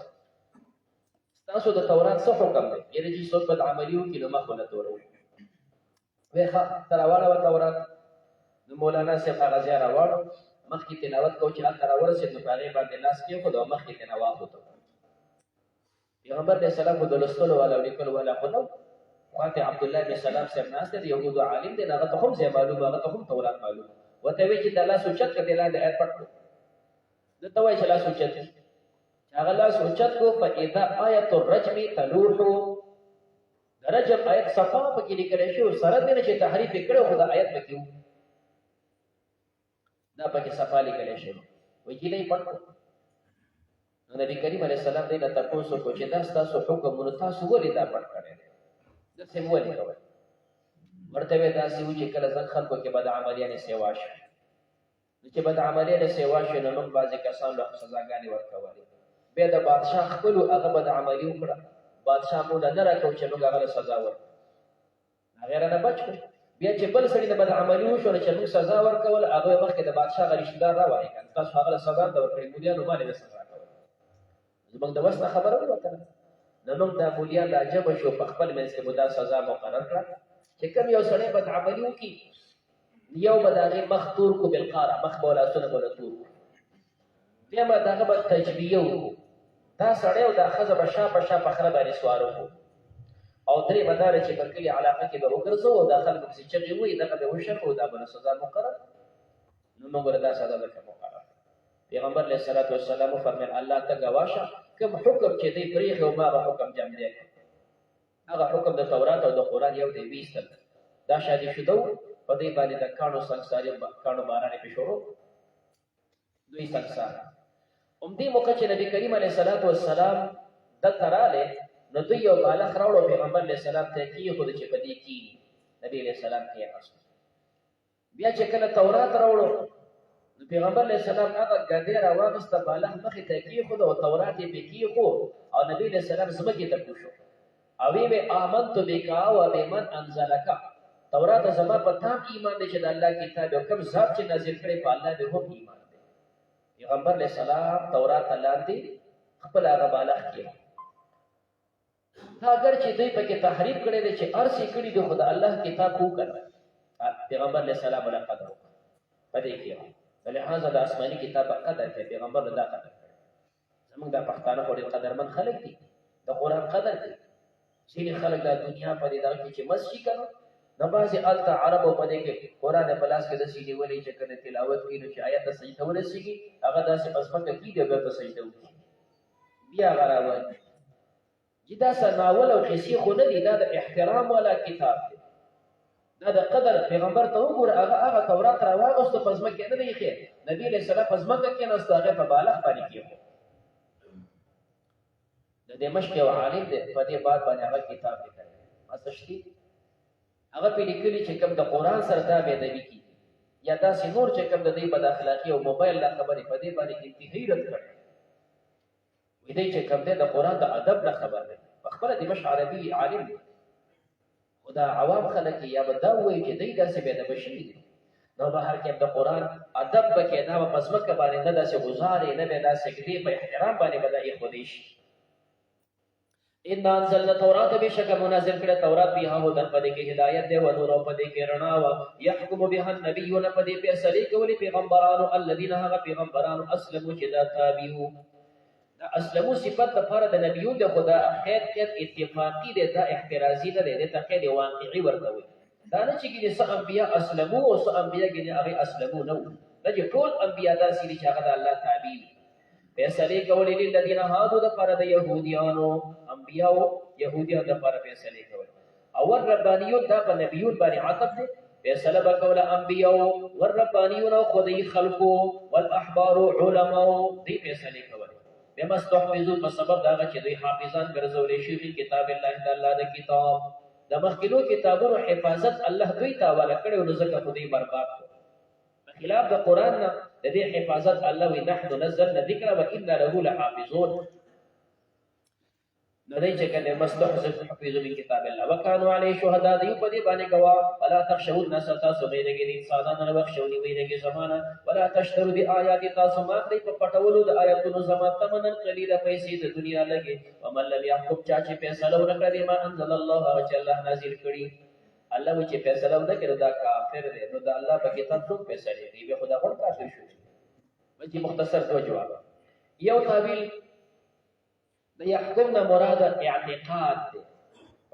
تاسو د تورات څه حکم دی یعنی چې څوک بد عملیو کې نو مخونه تورو وی ښه ته راواړوه تورات. نو مولانا صاحب هغه ځای راواړو، مخکې تلاوت کوو چې هلته راورسېد نو په هغې باندې لاس کېښود او مخکې ترېنه واخوته. پیغمبر علیه السلام خو د لوستلو والا او لیکلو والا خو نه و. خواته عبدالله بن سلام صاحب ناست دی، د یهودو عالم دی، هغه ته هم ځای معلوم، هغه ته هم تورات معلوم. ورته وایي چې دا لاس اوچت کړه، دې لاندې آیت پټ کړو. ده ته وایي چې لاس اوچت کړي. هغه لاس اوچت کړو، فاذا آیة الرجم تلوح، د رجم آیت صفا پکې لیکلی شوی، سره دې نه چې تحریف یې کړی خو دا آیت پکې و، دا پکې صفا لیکلی شوی. وایي چې نه یې پټ کړو. نو نبي کریم علیه السلام دې نه تپوس وکړو چې دا ستاسو حکمونه تاسو ولې دا پټ کړی دی؟ داسې مو ولې کوئ؟ ورته ویې داسې وو چې کله زموږ خلکو کې بدعملیانې سیوا شي، نو چې بدعملیانې سیوا شي نو موږ بعضې کسانو له سزاګانې ورکولې. بیا د بادشاه خپلو هغه بدعملي وکړه، بادشاه موږ له نه راکړو چې موږ هغه له سزا ورکړو، هغې رانه بچ کړو. بیا چې بل سړي د بدعملي وشو نو چې موږ سزا ورکول، هغه یې مخکې د بادشاه هغه رشتهدار راوایي که تاسو هغه له سزا ته ورکړئ، مولیانو ما نه سزا کوئ. زموږ د وس نه خبره ووتله. نو موږ دا مولیان راجمع شو، په خپل منځ کې مو دا سزا مقرر کړه چې کوم یو سړی بدعملي وکړي، یو به د هغې مخ تور کړو بالقاره، مخ به لاسونه به له تور کړو. بیا به د هغه به تجبیه وکړو، دا سړی او دا ښځه به شا په شا په خره باندې سوار وکړو، او درې به دا ده چې په کلي علاقه کې به وګرځو او دا خلک پسې چغې ووایي، دغه به وشرمو، دا به له سزا مقرر. نو موږ ورته دا سزا درته مقرر. پیغمبر علیه الصلاة والسلام وفرمیل الله ته ګواه شه، کوم حکم چې دی پرېښی و ما هغه حکم جمع دی، هغه حکم د تورات او د قرآن یو دی ویستل. دا شادي شده و، په دې باندې د کاڼو سنګساري کاڼو باران یې پې شروع، دوی سنګسار. همدې موقع چې نبي کریم علیه الصلاة والسلام دلته راغلی نو دوی یو بالښت راوړو، پیغمبر علیه السلام ته یې کېښود چې په دې کښېني. نبي علیه السلام کېناست. بیا چې کله تورات راوړو نو پیغمبر علیه السلام هغه ګدۍ راواخېسته، بالښت مخې ته یې کېښود او تورات یې پې کېښود او نبي علیه السلام ځمکې ته کوشو او ویې وې آمنت بک وبمن انزلک، تورات زما په تا ایمان دی چې د الله کتاب او کوم ذات چې نازل کړی په الله دې هم ایمان دی. پیغمبر علیه السلام تورات ته لاندې خپل هغه بالښت کېښود. دا اگر چې دوی پکې تحریف کړی دی چې هر څه کړي دي خو د الله کتاب وکړه، پیغمبر علیه السلام له قدر وکړه په دې کې. لہذا د آسماني کتاب قدر کوي، پیغمبر دا قدر کوي. زموږ دا پښتانه خو ډېر قدرمن خلک دي، د قرآن قدر کوي. ځینې خلک دا دنیا په دې دغه کې چې مست شي که نه، نو بعضې هلته عربو په دې کې قرآن یې په لاس کې داسې نیولي چې کله تلاوت کوي نو چې آیت ته سجده ورسېږي هغه داسې په ځمکه کېږي او بیا ته سجده وکړي، بیا هغه راوایي. چې دا څه ناول او قصې خو نه دي، دا د احترام والا کتاب دی، دا د قدر. پیغمبر ته وګوره، هغه تورات راواغوستو په ځمکې نه دی ایښی، نبي علیه السلام په ځمکه کېناستو، هغې په بالښت باندې کېښود. د دمشق یو عالم دی، په دې باب باندې هغه کتاب لیکلی مسشتي، هغه پې لیکلي چې کوم د قرآن سره دا بې ادبي کېږي یا داسې نور چې کوم د دوی بد اخلاقي او موبایل دا خبرې په دې باندې انتهایي رد کړی. وایي دی چې کوم دی د قرآن د ادب نه خبر دی، په خپله دمشق عربي عالم دی، خو دا عوام خلک یا به دا ووایي چې دوی داسې بې ادبه شوي دي. نو به هر کې د قرآن ادب به کې دا به په ځمکه باندې نه داسې غزارې نه به دا سجدې په احترام باندې به دا ایښودی شي. ان انزلنا التوراة بشک منزل کړه تورات بها هدن پدې کې هدایت دی و نور پدې کې رڼا و يحكم بها النبيون پدې فیصله کوي پیغمبرانو الذين هغه پیغمبرانو اسلموا چې دا تابعو. دا اسلمو صفت د فار د نبیون د خدا خیر اتفاقی دی، دا احترازی نه دی، دا خیر واقعي ورته وي. دا نه چې ګینه څه انبیا اسلمو او څه انبیا ګینه هغه اسلمو نه وو، دا چې ټول انبیا داسې دي چې هغه د الله تابع وي. فیصله کوي للذین هادو د فار د يهوديانو، انبیاء يهوديان د فار فیصله کوي. او ربانیون دا په نبیون باندې عطف دی، فیصله وکول انبیاء والربانیون خدای خلقو والاحبار علماء دی فیصله کوي. بما استحفظوا په سبب داغه چې دوی حافظان ګرځولې شي کتاب الله د الله د کتاب د مخکینو کتابونو حفاظت الله دوی ته حواله کړو، نو ځکه خدای برباد کړ. په خلاف د قران نه د دې حفاظت الله وی نحن نزلنا الذکر وانا له لحافظون. نو دې چې کله مستحفظ حفظوا من کتاب الله وکانوا علی شهدا دی په دې باندې گواه. ولا تخشوا الناس تاسو ویلګی انسانانو بخښونی ویلګی زمانہ ولا تشتروا بآیات تاسو ما کړی په پټولو د آیاتونو زما تمنن قلیله پیسې د دنیا لګي. ومن لم يحكم چا چې فیصله ونکړي ما انزل الله او چې الله نازل کړي الله وی چې فیصله وکړي دا کافر دی، نو دا الله په کتاب څوک فیصله کوي؟ به خدا غوړ کافر شو. بلکې مختصر دو جواب. یو تعویل د يحكمنا مراد اعتقاد دی.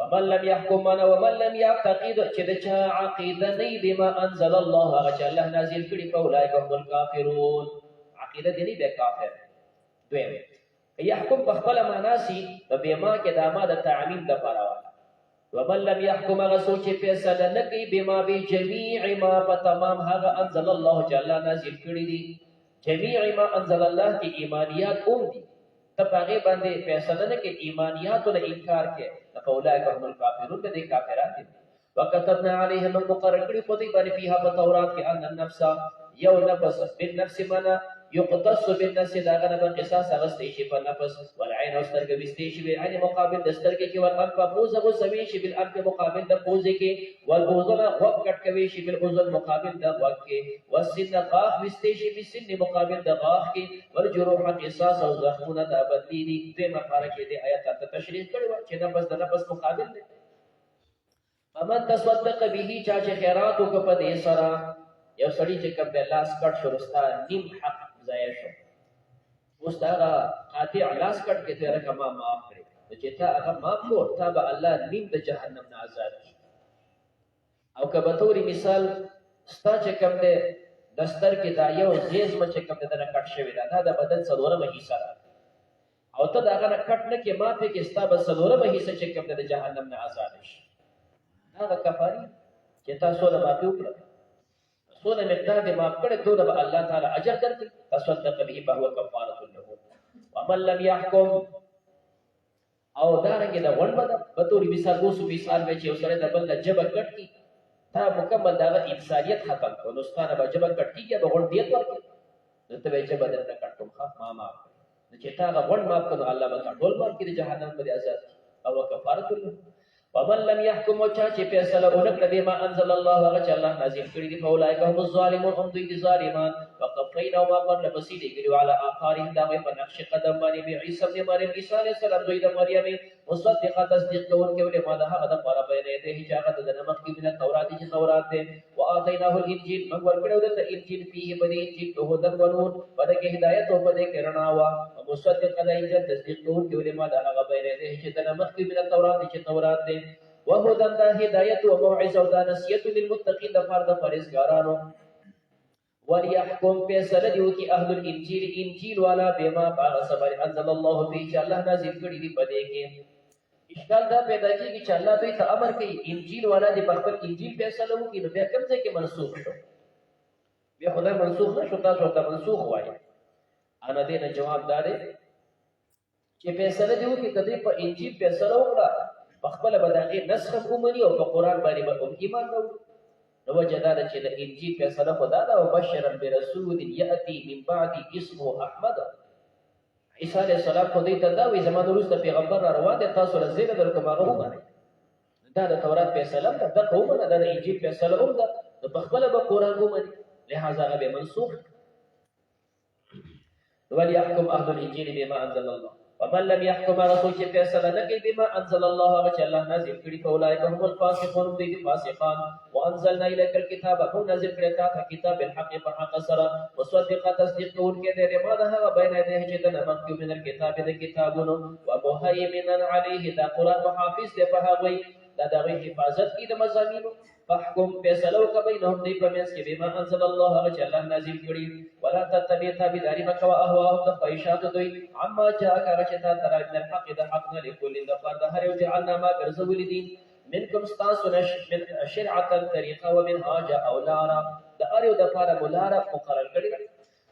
ومن لم يحكم معنا ومن لم يعتقد چې د چا عقیده نه بما انزل الله هغه چې الله نازل کړي فاولئک هم الکافرون. عقیده دې نه به کافر. دویم يحكم په خپل معنا سي په بما کې د ما د تعمیم د پاره. ومن لم يحكم غسو چې فیصله نه کوي بما بجميع ما فتمام هغه انزل الله چې الله نازل کړي دي. جميع ما انزل الله کې ایمانیات اوم دي. تب هغه باندې فیصله نه کې ایمانیات او انکار کې فاولئک هم الکافرون دې کافرات دي. وكتبنا عليهم المقرر کړي په دې باندې فيها په تورات کې ان النفس یو نفس بالنفس منا يقتص بالنفس دا غنه په قصاص اغستې شي په نفس والعين او سترګې وستې شي عین مقابل د سترګې کې والانف فوزه سوي شي بالانف مقابل د فوزه کې والاذن وقت کټ کوي شي بالاذن مقابل د وقت کې والسن قاف وستې شي بالسن مقابل د غاف کې والجروح قصاص او زخمونه د بدلی دي د مفارق دې آیات ته تشریح کړو چې نفس د نفس مقابل دی. فمن تصدق به چا چې خیرات وکړه په دې سره یو سړی چې کوم د لاس کټ شروستا نیم حق ضایع شو اوس دا قاطع لاس کټ کې تیر کما معاف کړي چې تا هغه معاف کړو تا به الله نیم د جهنم نه آزاد کړي. او کبه توري مثال ستا چې کوم د دستر کې دا یو زیز مچ کوم د نه کټ شوی دا د بدن څلورمه حصہ او ته دا هغه کټ نه کې معافي کې ستا به څلورمه حصہ چې کوم د جهنم نه آزاد شي. دا کفاری چې تاسو له معافي وکړه سونه مقدار دې معاف کړي دوی به الله تعالی اجر درکړي. تصدق به فهو کفاره له. ومن لم يحكم او دارنګه دا ون بد بتوري مثال وسو مثال به چې اوسره د بل جبه کټ کی تا مکمل دا انسانيت ختم کو نو ستانه به جبه کټ کیږي به ور دیت ورکړي دته به جبه درته کټوم ښه ما معاف چې تا غوړ معاف کړو الله به ټول ورکړي د جهنم په آزاد او کفاره له. ومن لم يحكم وچا چې فیصله ونکړه بما انزل الله هغه چې الله نازل کړي دي فاولئک هم الظالمون هم دوی دي ظالمان. وقفینا وما قبل بسید کړي على آثارهم دا په نقش قدم باندې به عیسی ابن مریم عیسی علیه السلام دوی د مریم مصدقه تصدیق کوونکې ولې ما ده هغه د پاره بیان دی چې هغه د نمک کې من تورات چې تورات ده واعطيناه الانجيل موږ ورکړو د انجیل فيه بده انجیل له هدن ونور بده کې هدایت او بده کې رڼا وا مصدق د انجیل تصدیق کوونکې ولې ما ده هغه بیان دی چې د نمک کې من تورات چې تورات ده وهدن د هدایت او موعظه او د نصیحت للمتقین د فرض فرزګارانو. وليحكم فیصله دیو کی اهل الانجیل انجیل والا بما باغ صبر انزل الله فيه چې الله نازل کړي دی پدې کې. اشکال دا پیدا کیږي چې الله دوی ته امر کوي انجیل والا دی په خپل انجیل فیصله وکړي نو بیا کوم ځای کې منسوخ شو؟ بیا خدای منسوخ نه شو تاسو ته منسوخ وایي. انا دې نه جواب دار چې فیصله دیو کې کدی په انجیل فیصله وکړه خپل بداغي نسخ کومني او په قران باندې به ایمان راوړي نو وجداد چې د انجیل فیصله خدا دا او بشرا برسول یاتی من بعد اسمه احمد. عیسی علیه السلام خو دې ته دا وی زمانه وروسته پیغمبر را روان دي تاسو له زیره درکو ماغه ومنه دا د تورات فیصله ده د قومه د انجیل فیصله هم ده نو په خپل به قران ومني لہذا به منسوخ. وليحكم اهل الانجيل بما انزل الله ومن لم يحكم رسول چې فیصله نه کوي بما انزل الله هغه چې الله نازل کړي فاولئک هم الفاسقون دوی دي فاسقان. وانزلنا اليك الكتاب هم نازل کړي تا کتاب الحق په حق سره مصدقا تصدیق کوونکی دی ما ده هغه بین یده چې د مخکې من الكتاب د کتابونو ومهیمنا علیه دا قران محافظ دی په هغه دا دغه حفاظت کی د مزامینو. فحكم فیصله وکړه بینهم دی په منځ کې بما انزل الله هغه چې الله نازل کړي ولا تتبع تابعداري مکوه اهواهم د خواهشات دوی عما جاءك هغه چې تا ترى من الحق د حق نه لكل د فرد هر یو جعلنا ما ګرځولي دي منکم ستاسو من شرعه طریقه ومنهاج او لارا د هر یو د فار ملاره مقرر کړي.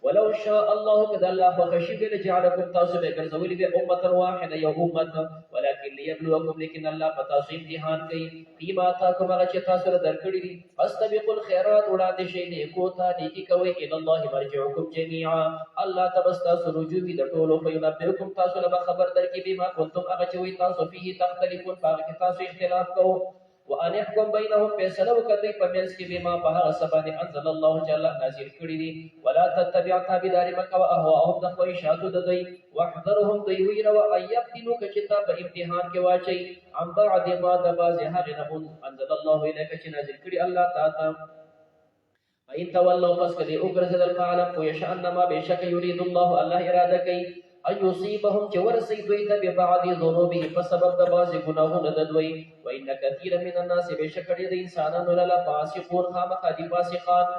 ولو شاء الله كذا الله وخشب لجعلكم تاسو به ګرځولي به امه واحده یو امت ولكن ليبلوكم لكن الله پتاسو امتحان کوي فيما تاكم هغه چې تاسو له درکړي دي. فاستبقوا الخيرات وړاندې شي نیکو ته نیکی کوي الى الله مرجعكم جميعا الله تبستاسو رجوع دي ټولو فينبئكم تاسو له خبر درکې بما كنتم هغه چې وي تاسو فيه تختلفون هغه چې تاسو اختلاف کوو وان يحكم بينهم فیصله وکړي په منځ کې بما په هغه سبب انزل الله جل نازل کړی دي ولا تتبع تابعداري مکه واهواهم د خواهشات د دوی واحذرهم دوی ویره او ايفتنو کچتا په امتحان کې واچي عن بعد ما د باز هغه نه انزل الله اليك چې نازل کړی الله تعالی فإن تولوا پس کدی وګرځیدل فعلم پوښ انما بشک یرید الله الله اراده کوي ان يصيبهم چې ورسي دوی ته به بعض ذنوبهم په سبب د بعض ګناهونو د دوی وان كثير من الناس بشک ډېر د انسانانو له فاسقون خامخ دي فاسقان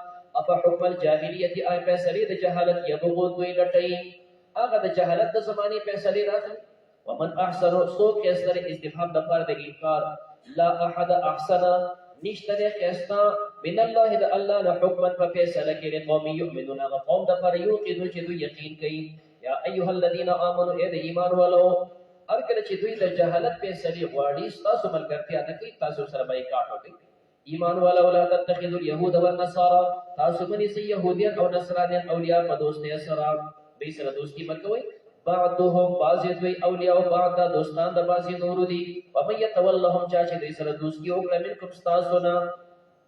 اف حکم الجاهلیت ای فیصله د جهالت یبغو دوی لټي هغه د جهالت د زماني فیصله راځي ومن احسن سوق کسر استفهام د فرد انکار لا احد احسن نشته خستا من الله د الله له حکم په فیصله کې قوم یؤمنون قوم د پر یوقنو چې دوی یقین کوي یا ایها الذين امنوا اذ ایمان ولو هر کله چې دوی د جهالت فیصله غواړي تاسو ملګرتیا نه کوي تاسو سره بایکاټ وکړي ایمان ولو لا تتخذوا اليهود والنصارى تاسو باندې سي يهوديان او نصرانيان اولیاء په دوستۍ سره به سره دوستي مکوئ بعضهم بعض دوی اولیاء او بعض دوستان د بعض نور دي ومن يتولهم چا چې دوی سره دوستي وکړه منکم تاسو نه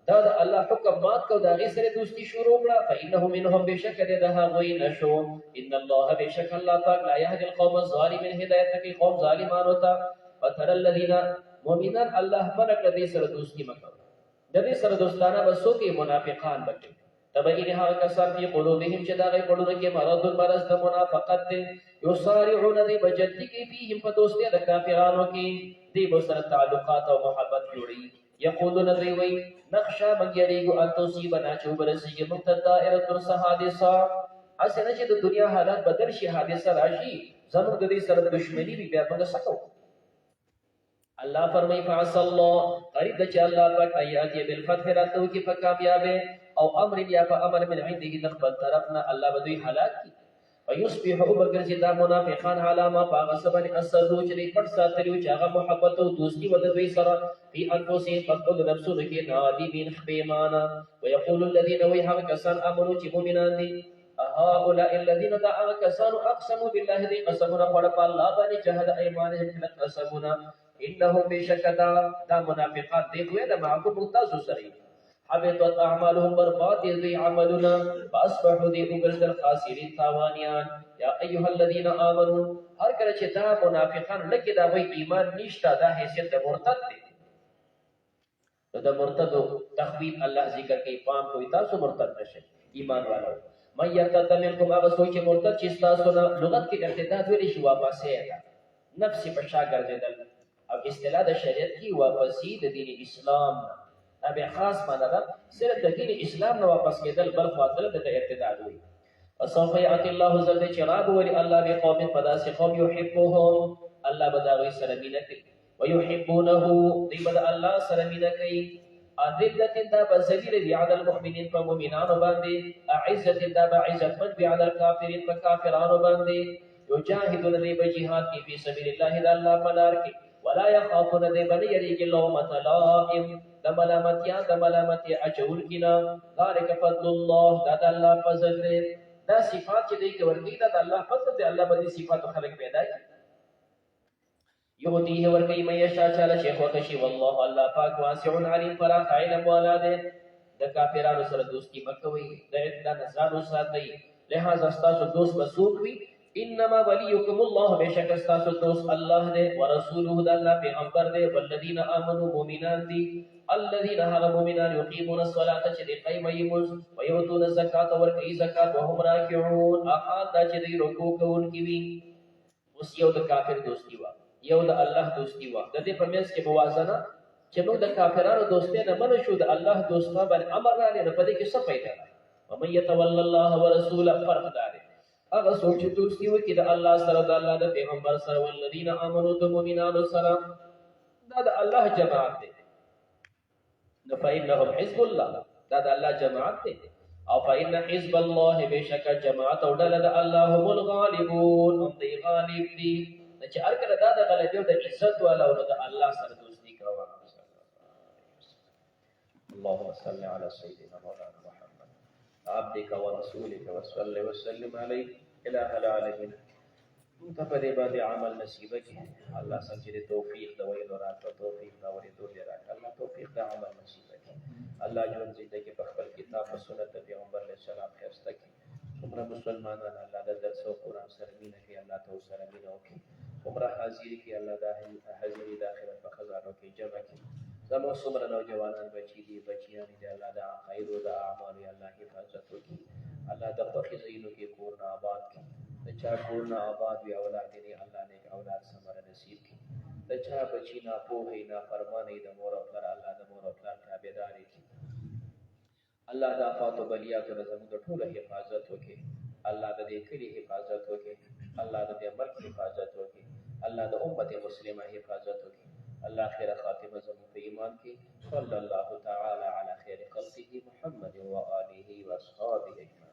دا د الله حکم مات کو دا غي سره دوستي شروع کړه فانه منهم بشک ده غوي نشو ان الله بشک الله پاک لا يهدي القوم الظالمين هدايت کوي قوم ظالمانو ته وتر الذين مؤمنان الله منک دې سره دوستي مکو د دې سره دوستانه بسو کې منافقان بچي تبعین ها کسر فی قلوبهم چې دا غي قلوب کې مرض د منافقت یصارعون دی بجدی کې فیهم په دوستي د کافرانو کې دی بسره تعلقات او محبت جوړي یقولون دی وی نخشا مګریګو ان تصيبنا چوبرسیږي مقتدائره حادثه اسنه چې د دنیا حالات بدل شي حادثه راشي زموږ د دې سره دښمنی بیا موږ سکو الله فرمای فعس الله قریب د چې الله پاک آیات بالفتح راتو کې په کامیابه او امر یا په امر من عنده د خپل طرفنا الله بدوی هلاک کی ويصبحوا بغرض دا منافقان علامه فغصبن اثروا چې پټ ساتلو چې هغه محبت او دوستی ود دوی سره په انفسهم فقل نفسه کې نادمین خبيمانا ويقول الذين ويحق كسان امنوا چې مؤمنان دي هؤلاء الذين دعوا كسان اقسموا بالله دي قسمنا قد الله باندې جهاد ايمانهم قسمنا انهم بشکدا دا منافقات دی خو دا معکو متاسو سره حبطت اعمالهم برباد دی عملنا فاصبحوا دی وګرځل خاسرین تاوانیان یا ایها الذين امنوا هر کله چې دا منافقان لکه دا وای ایمان نشته دا حیثیت د مرتد دی دا مرتد تخویف الله ذکر کوي پام کوي تاسو مرتد نشئ ایمان والو مې یرتد منکم هغه سوچ مرتد چې تاسو نه لغت کې ارتداد ویل شي واپسې نفس په شا ګرځیدل او اصطلاح د شریعت کی واپسی د دین اسلام دا به خاص معنی ده صرف د دین اسلام نه واپس کېدل بل خاطر د ارتداد وي وسوف ياتي الله زل چراغ ولي الله بقوم فداس قوم يحبهم الله بداوي سره مینه کوي ويحبونه دی بد الله سره مینه کوي اذلت دا بذلیل دی علی المؤمنین فمؤمنان باندې اعزت دا بعزت من بعد الكافرین فکافرانو باندې یجاهدون دی بجهاد کی فی سبیل الله د الله پلار کی ولا يخافون ذي بني يريك اللومة لائم دملامتي اچول کنا ذلك فضل الله دا الله فضل دے دا صفات چې دی ورکی دا الله فضل دے الله بدی صفات خلق پیدا کی یهودی ورکی مې شا چاله شیخ وکشي والله الله پاک واسع علیم فلا علم ولا دے د کافرانو سره دوستی مکوي د نزانو ساتي لہذا تاسو دوست مسوک وي انما وليكم الله بشک استاسو دوست الله دے ورسوله د الله پیغمبر دے والذین آمنوا مؤمنان دي الذين هغه مؤمنان يقيمون الصلاه چې دی قیموي ويؤتون الزکات ورکوي زکات وهم راکعون احاد چې دی رکوع کوونکي وي اوس یو د کافر دوستی وا یو د الله دوستی وا د دې په منځ کې موازنه چې موږ د کافرانو دوستۍ نه منو شو د الله دوستانه باندې امر را نه پدې کې څه پیدا ومن يتولى الله ورسوله فرق دار هغه سوچ دوستی وکي د الله سره د الله د پیغمبر سره والذین آمنوا د مؤمنانو سره دا د الله جماعت دی فإنهم حزب الله دا د الله جماعت دی او فإن حزب الله بشک جماعت او ډله د الله هم الغالبون هم دی غالب دي چې هر کله دا د غلبي او د عزت والا او د الله سره دوستی کوي اللهم صل على سيدنا مولانا محمد عبدك ورسولك وصل وسلم عليه إله العالمين تپدې باندې عمل نصیب کړي الله سم چې توفیق د ویلو راکړه توفیق د ورېدو دې راکړه الله توفیق د عمل نصیب کړي الله ژوند زندگی په خپل کتاب او سنت د پیغمبر علیه السلام خسته کړي څومره مسلمانان الله د درس او قرآن سره مینه کوي الله ته سره مینه وکړي څومره حاضر کړي الله د حاضري د آخرت په خزانو کې جمع کړي زموږ څومره نوجوانان بچي دي بچیان دي الله د عقایدو د اعمالو الله حفاظت وکړي الله د خوښۍ ځایونو کې کورونه آباد کړي د چا کورونه آباد وي اولاد دې الله نیک اولاد سمره نصیب کړي د چا بچي ناپوهې نافرمانې د مور او پلار الله د مور او پلار تابعداري کړي الله د آفات او بلیاتو نه زموږ د ټولو حفاظت وکړي الله د دې کلي حفاظت وکړي الله د دې ملک حفاظت وکړي الله د امت مسلمه حفاظت وکړي الله خیر خاتمه زموږ په ایمان کې صلی الله تعالی علی خیر خلقه محمد و آله و اصحابه اجمعین